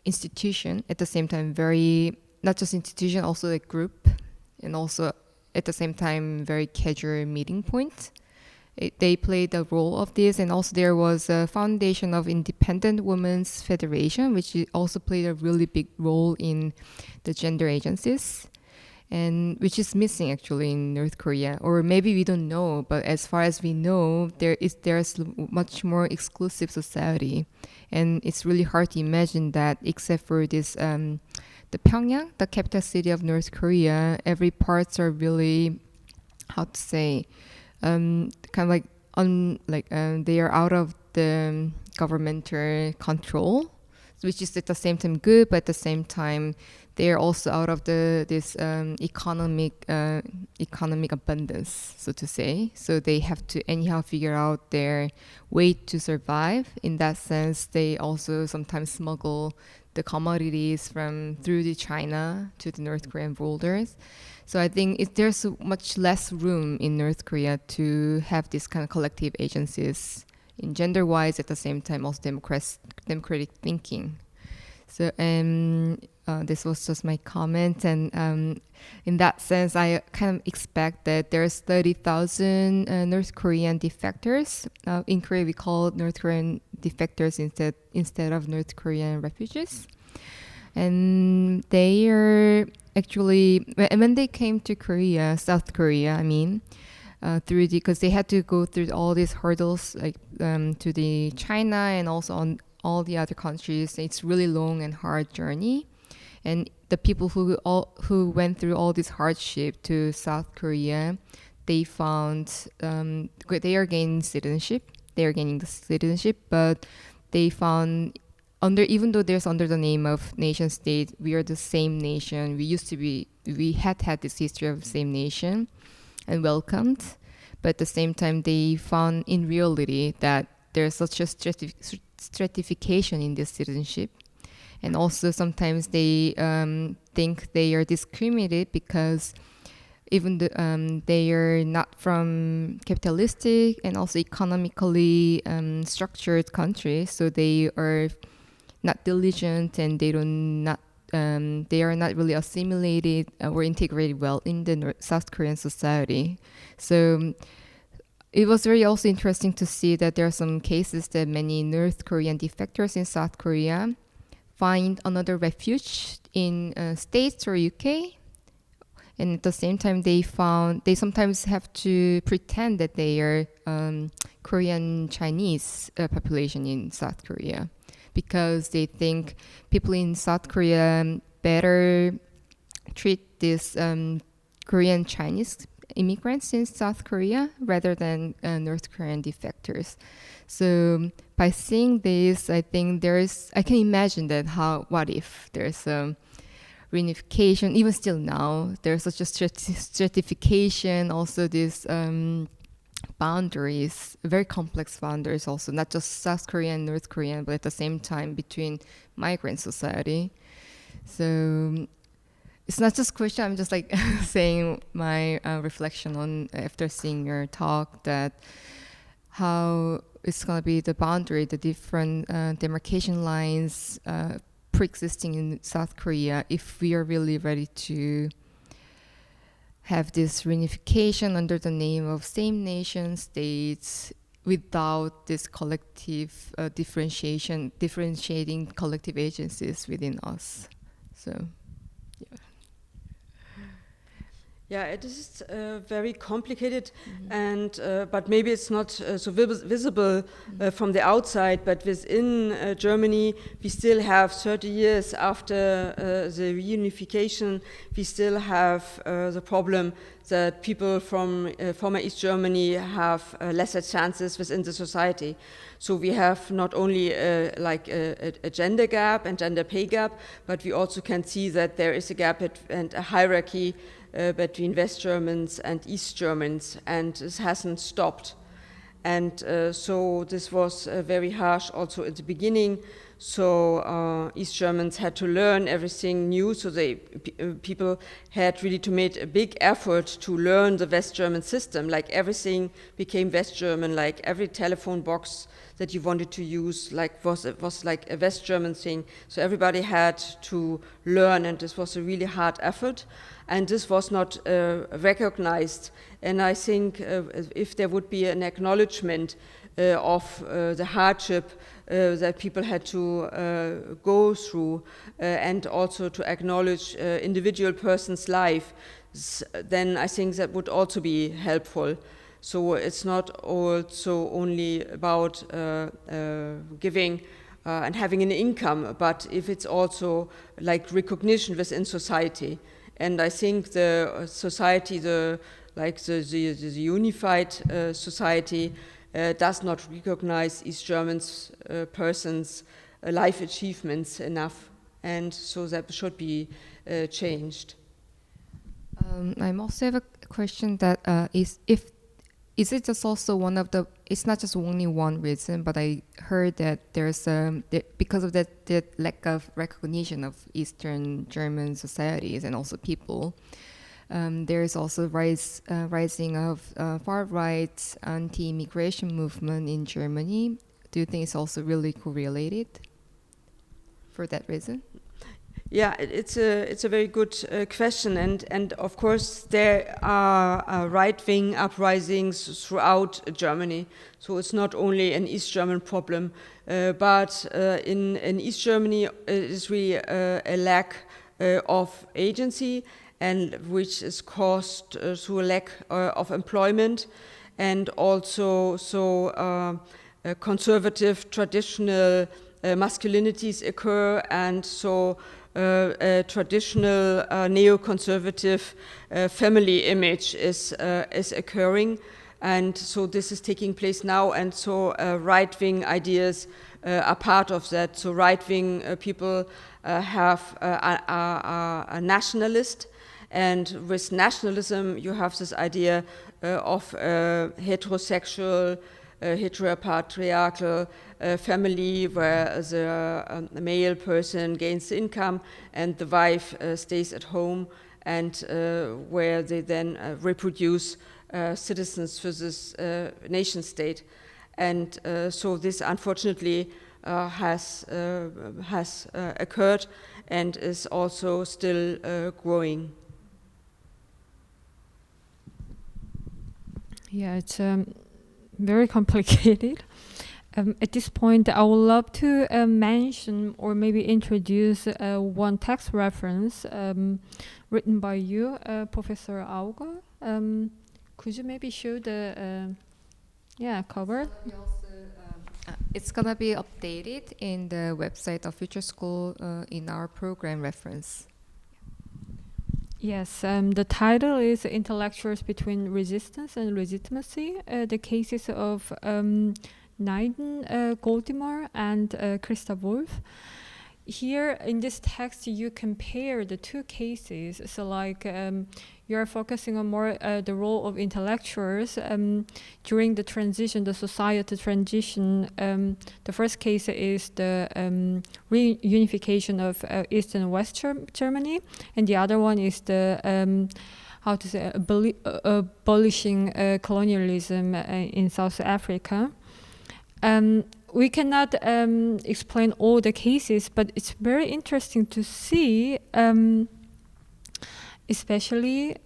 S2: institution, at the same time very, not just institution, also a group, and also at the same time very casual meeting point. They played the role of this, and also there was a foundation of Independent Women's Federation, which also played a really big role in the gender agencies, and which is missing actually in North Korea, or maybe we don't know, but as far as we know, there's much more exclusive society, and it's really hard to imagine that except for this the Pyongyang, the capital city of North Korea, every parts are really, how to say, kind of like they are out of the governmental control, which is at the same time good, but at the same time they are also out of this economic abundance, so to say. So they have to anyhow figure out their way to survive. In that sense, they also sometimes smuggle the commodities through the China to the North Korean borders. So I think there's much less room in North Korea to have this kind of collective agencies in gender-wise, at the same time also democratic thinking. So this was just my comment, and in that sense, I kind of expect that there's 30,000 North Korean defectors. In Korea, we call North Korean defectors instead of North Korean refugees, and they are actually when they came to Korea, South Korea, I mean. Because they had to go through all these hurdles, like to the China and also on all the other countries. It's really long and hard journey, and the people who went through all this hardship to South Korea, they found they are gaining citizenship. They are gaining the citizenship, but they found even though there's under the name of nation state, we are the same nation. We had this history of same nation and welcomed, but at the same time they found in reality that there's such a stratification in this citizenship, and also sometimes they think they are discriminated because even they are not from capitalistic and also economically structured countries, so they are not diligent, and they are not really assimilated or integrated well in the South Korean society. So it was very also interesting to see that there are some cases that many North Korean defectors in South Korea find another refuge in States or UK. And at the same time, they sometimes have to pretend that they are Korean Chinese population in South Korea, because they think people in South Korea better treat this Korean Chinese immigrants in South Korea rather than North Korean defectors. So by seeing this, I think I can imagine that what if there's a reunification, even still now, there's such a stratification, also this boundaries, very complex boundaries also, not just South Korean, North Korean, but at the same time between migrant society. So it's not just question, I'm just like saying my reflection on after seeing your talk, that how it's going to be the boundary, the different demarcation lines pre-existing in South Korea, if we are really ready to have this reunification under the name of same nation states without this collective differentiating collective agencies within us. So, yeah.
S8: Yeah, it is very complicated, and but maybe it's not so visible from the outside. But within Germany, we still have 30 years after the reunification. We still have the problem that people from former East Germany have lesser chances within the society. So we have not only like a gender gap and gender pay gap, but we also can see that there is a gap and a hierarchy between West Germans and East Germans, and this hasn't stopped. And so this was very harsh also at the beginning. So East Germans had to learn everything new. So people had really to make a big effort to learn the West German system. Like everything became West German. Like every telephone box that you wanted to use, was like a West German thing. So everybody had to learn, and this was a really hard effort. And this was not recognized. And I think if there would be an acknowledgement of the hardship that people had to go through, and also to acknowledge individual person's life, then I think that would also be helpful. So it's not also only about giving and having an income, but if it's also like recognition within society. And I think the society, the unified society, does not recognize East Germans persons' life achievements enough, and so that should be changed.
S2: I also have a question that is it just also one of the? It's not just only one reason, but I heard that there's because of the lack of recognition of Eastern German societies and also people. There is also rising of far-right anti-immigration movement in Germany. Do you think it's also really correlated for that reason?
S8: Yeah, it's a very good question, and of course there are right-wing uprisings throughout Germany. So it's not only an East German problem, but in East Germany it is really a lack of agency, and which is caused through a lack of employment, and also conservative traditional masculinities occur, and so a traditional neoconservative family image is occurring, and so this is taking place now, and so right-wing ideas are part of that. So right-wing people have a nationalist, and with nationalism you have this idea of heterosexual, heteropatriarchal family, where the male person gains the income and the wife stays at home, and where they then reproduce citizens for this nation state. And so this unfortunately has occurred and is also still growing.
S1: Yeah, it's very complicated. At this point, I would love to mention or maybe introduce one text reference written by you, Professor Auga. Could you maybe show the cover?
S2: It's gonna be updated in the website of Future School in our program reference.
S1: Yes, the title is Intellectuals Between Resistance and Legitimacy, the cases of Neiden Goldimar and Christa Wolf. Here in this text, you compare the two cases. So like you're focusing on more the role of intellectuals during the transition, the society transition. The first case is the reunification of East and West Germany, and the other one is the abolishing colonialism in South Africa. We cannot explain all the cases, but it's very interesting to see, especially,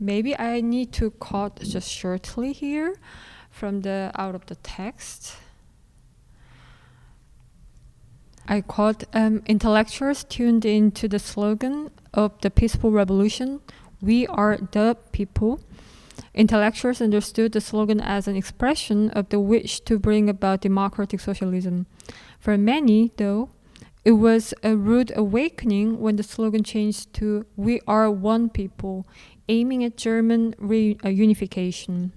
S1: maybe I need to quote just shortly here from out of the text. I quote, intellectuals tuned into the slogan of the peaceful revolution, "We are the people." Intellectuals understood the slogan as an expression of the wish to bring about democratic socialism. For many, though, it was a rude awakening when the slogan changed to "We are one people," aiming at German reunification.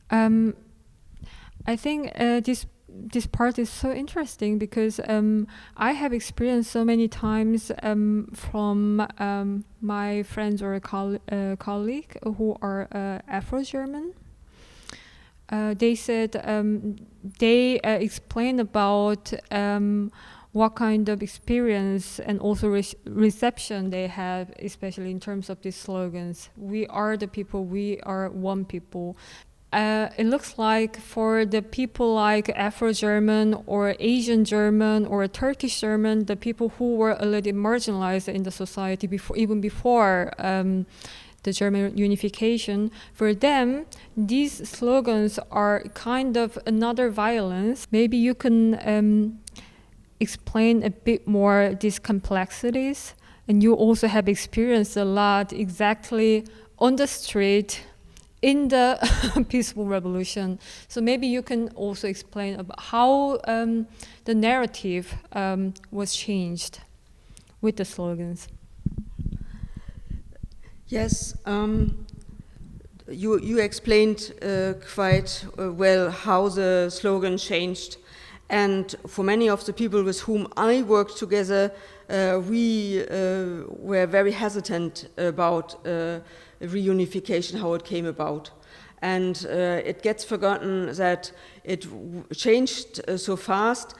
S1: I think this part is so interesting because I have experienced so many times from my friends or colleague who are Afro-German. They said they explain about what kind of experience and also reception they have, especially in terms of these slogans. We are the people, we are one people. It looks like for the people like Afro-German or Asian German or Turkish German, the people who were a little marginalized in the society even before the German unification, for them, these slogans are kind of another violence. Maybe you can explain a bit more these complexities, and you also have experienced a lot exactly on the street in the peaceful revolution. So maybe you can also explain about how the narrative was changed with the slogans.
S8: Yes, you explained quite well how the slogan changed. And for many of the people with whom I worked together, we were very hesitant about reunification, how it came about. And it gets forgotten that it changed so fast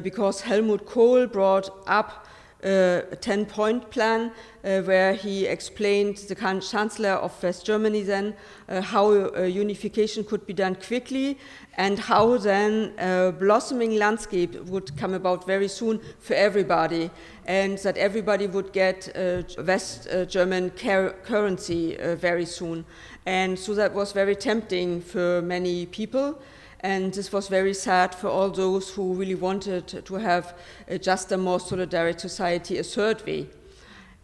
S8: because Helmut Kohl brought up a 10-point plan where he explained, the Chancellor of West Germany then, how unification could be done quickly and how then a blossoming landscape would come about very soon for everybody, and that everybody would get West German currency very soon. And so that was very tempting for many people. And this was very sad for all those who really wanted to have a juster, more solidaric society a third way.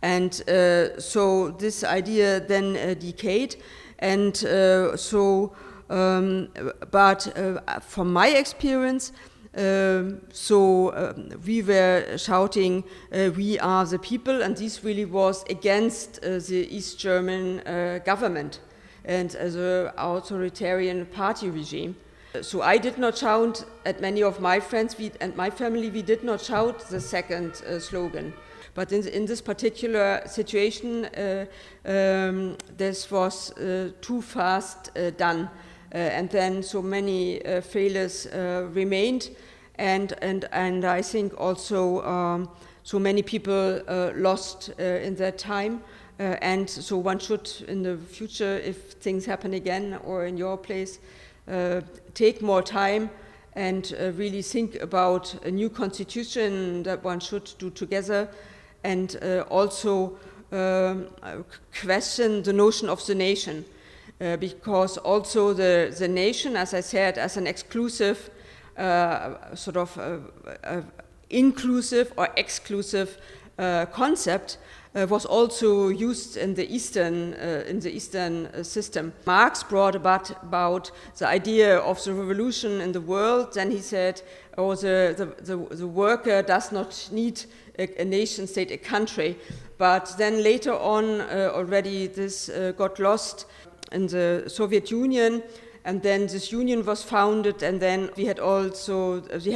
S8: And so this idea then decayed. And but from my experience, we were shouting, "We are the people," and this really was against the East German government and the authoritarian party regime. So I did not shout at many of my friends and my family, we did not shout the second slogan. But in this particular situation, this was too fast done. And then so many failures remained. And I think also so many people lost in that time. And so one should, in the future, if things happen again or in your place, take more time and really think about a new constitution that one should do together, and also question the notion of the nation, because also the nation, as I said, as an exclusive, sort of inclusive or exclusive concept, was also used in the Eastern system. Marx brought about the idea of the revolution in the world. Then he said, "Oh, the worker does not need a nation state, a country. But then later on, already this got lost in the Soviet Union, and then this union was founded, and then we had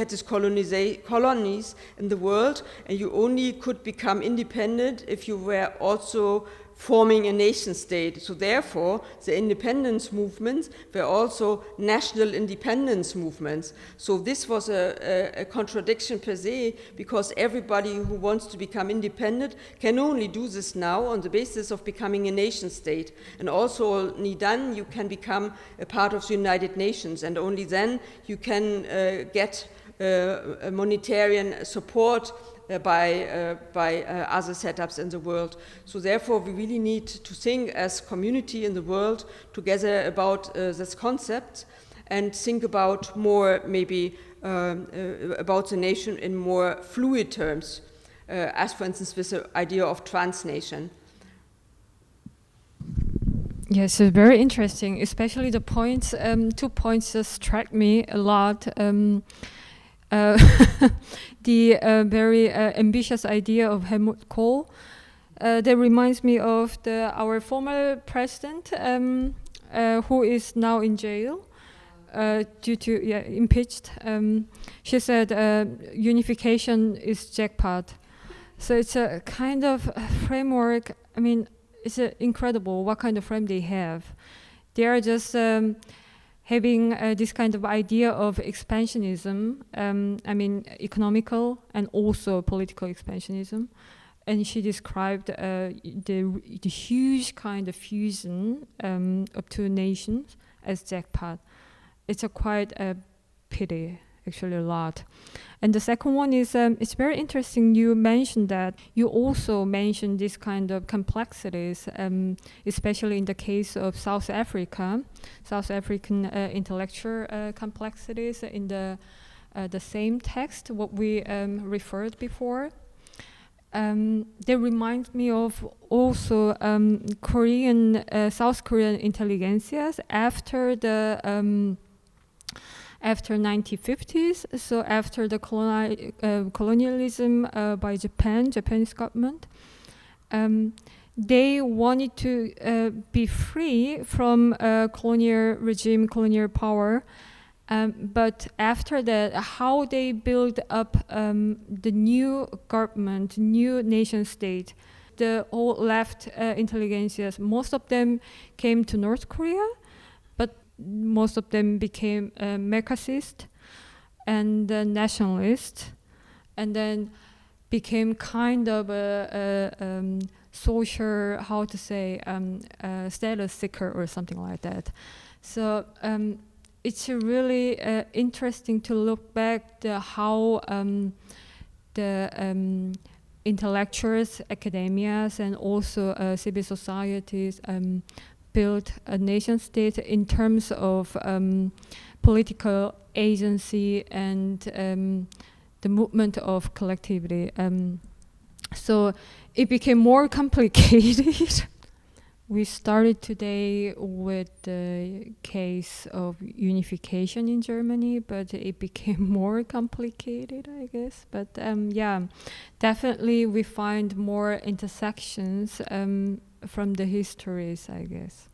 S8: these colonies in the world, and you only could become independent if you were also forming a nation state. So therefore, the independence movements were also national independence movements. So this was a contradiction per se, because everybody who wants to become independent can only do this now on the basis of becoming a nation state. And also, only then you can become a part of the United Nations, and only then you can get a monetary support by other setups in the world. So therefore, we really need to think as community in the world together about this concept, and think about more maybe about the nation in more fluid terms, as for instance with the idea of transnation.
S1: Yes, it's very interesting, especially the points, 2 points that struck me a lot. The very ambitious idea of Helmut Kohl, that reminds me of our former president, who is now in jail due to impeached. She said unification is jackpot. So it's a kind of framework. I mean, it's incredible what kind of frame they have. They are just having this kind of idea of expansionism, I mean economical and also political expansionism. And she described the huge kind of fusion of two nations as jackpot. It's quite a pity, actually a lot. And the second one is, it's very interesting you mentioned that. You also mentioned this kind of complexities, especially in the case of South Africa, South African intellectual complexities in the same text, what we referred before. They remind me of also South Korean intelligentsias after the after 1950s, so after the colonialism by Japanese government, they wanted to be free from colonial regime, colonial power. But after that, how they build up the new government, new nation state, the all left intelligentsias, most of them came to North Korea, but most of them became Marxist and nationalist, and then became kind of a social, how to say, status seeker or something like that. So it's really interesting to look back how the intellectuals, academias, and also civil societies built a nation state in terms of political agency and the movement of collectivity. So it became more complicated. We started today with the case of unification in Germany, but it became more complicated, I guess. But yeah, definitely we find more intersections from the histories, I guess.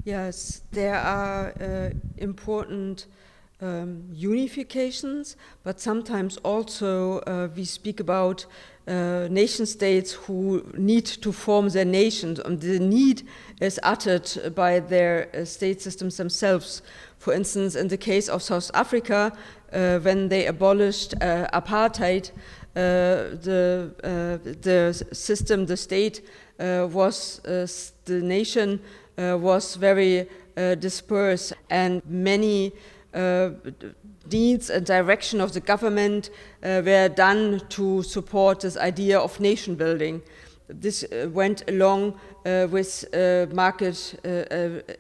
S8: Yes, there are important unifications, but sometimes also we speak about nation states who need to form their nations, and the need is uttered by their state systems themselves. For instance, in the case of South Africa, when they abolished apartheid, the system, the state was, the nation was very dispersed, and many needs and direction of the government were done to support this idea of nation building. This went along with market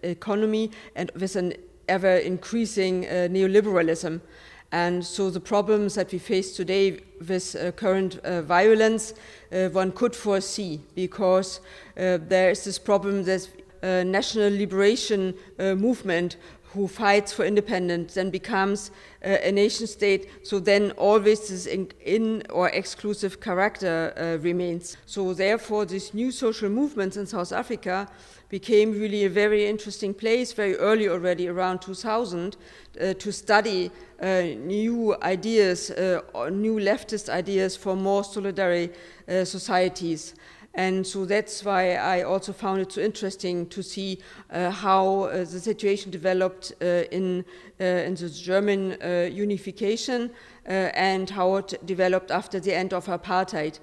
S8: economy and with an ever increasing neoliberalism. And so the problems that we face today with current violence, one could foresee, because there is this problem that national liberation movement who fights for independence, then becomes a nation state, so then always this in or exclusive character remains. So therefore, these new social movements in South Africa became really a very interesting place very early already, around 2000, to study new ideas, new leftist ideas for more solidary societies. And so that's why I also found it so interesting to see how the situation developed in the German unification and how it developed after the end of apartheid.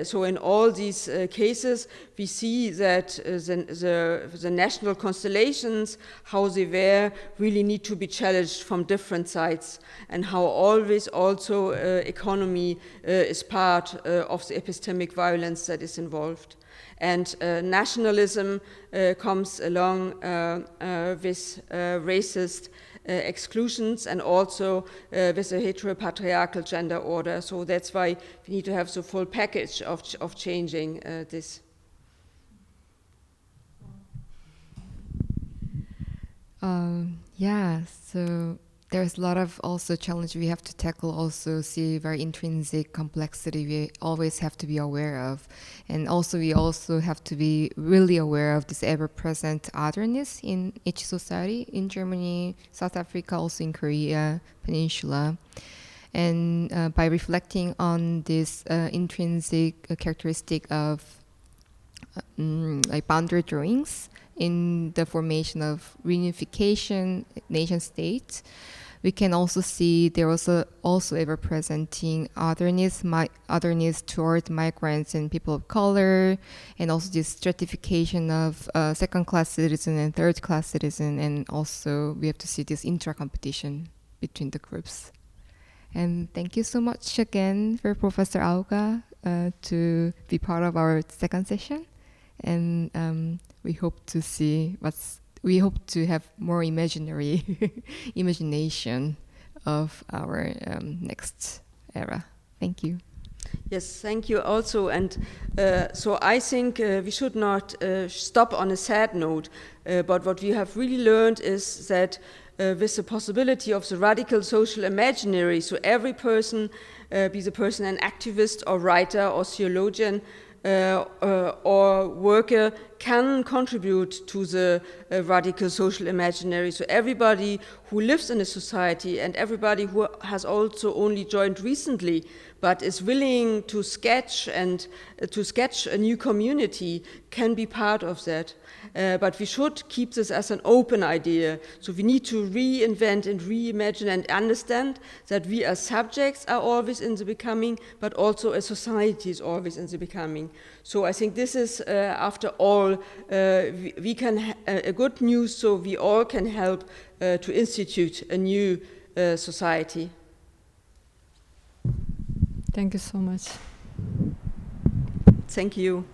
S8: So in all these cases, we see that the national constellations, how they were, really need to be challenged from different sides, and how always also economy is part of the epistemic violence that is involved. And nationalism comes along with racist exclusions, and also with a heteropatriarchal gender order. So that's why we need to have the full package of changing this.
S2: Yeah, so there's a lot of also challenge we have to tackle, also see very intrinsic complexity we always have to be aware of. And also we also have to be really aware of this ever-present otherness in each society, in Germany, South Africa, also in Korea, Peninsula. And by reflecting on this intrinsic characteristic of like boundary drawings in the formation of reunification nation states, we can also see there was also ever-presenting otherness toward migrants and people of color, and also this stratification of second-class citizen and third-class citizen, and also we have to see this intra-competition between the groups. And thank you so much again for Professor Auga to be part of our second session. And we hope to have more imagination of our next era. Thank you.
S8: Yes, thank you also. And so I think we should not stop on a sad note, but what we have really learned is that with the possibility of the radical social imaginary, so every person, be the person an activist or writer or theologian, or worker, can contribute to the radical social imaginary. So everybody who lives in a society and everybody who has also only joined recently but is willing to sketch and to sketch a new community can be part of that. But we should keep this as an open idea. So we need to reinvent and reimagine and understand that we as subjects are always in the becoming, but also as society is always in the becoming. So I think this is, after all, we can a good news, so we all can help to institute a new society.
S1: Thank you so much.
S8: Thank you.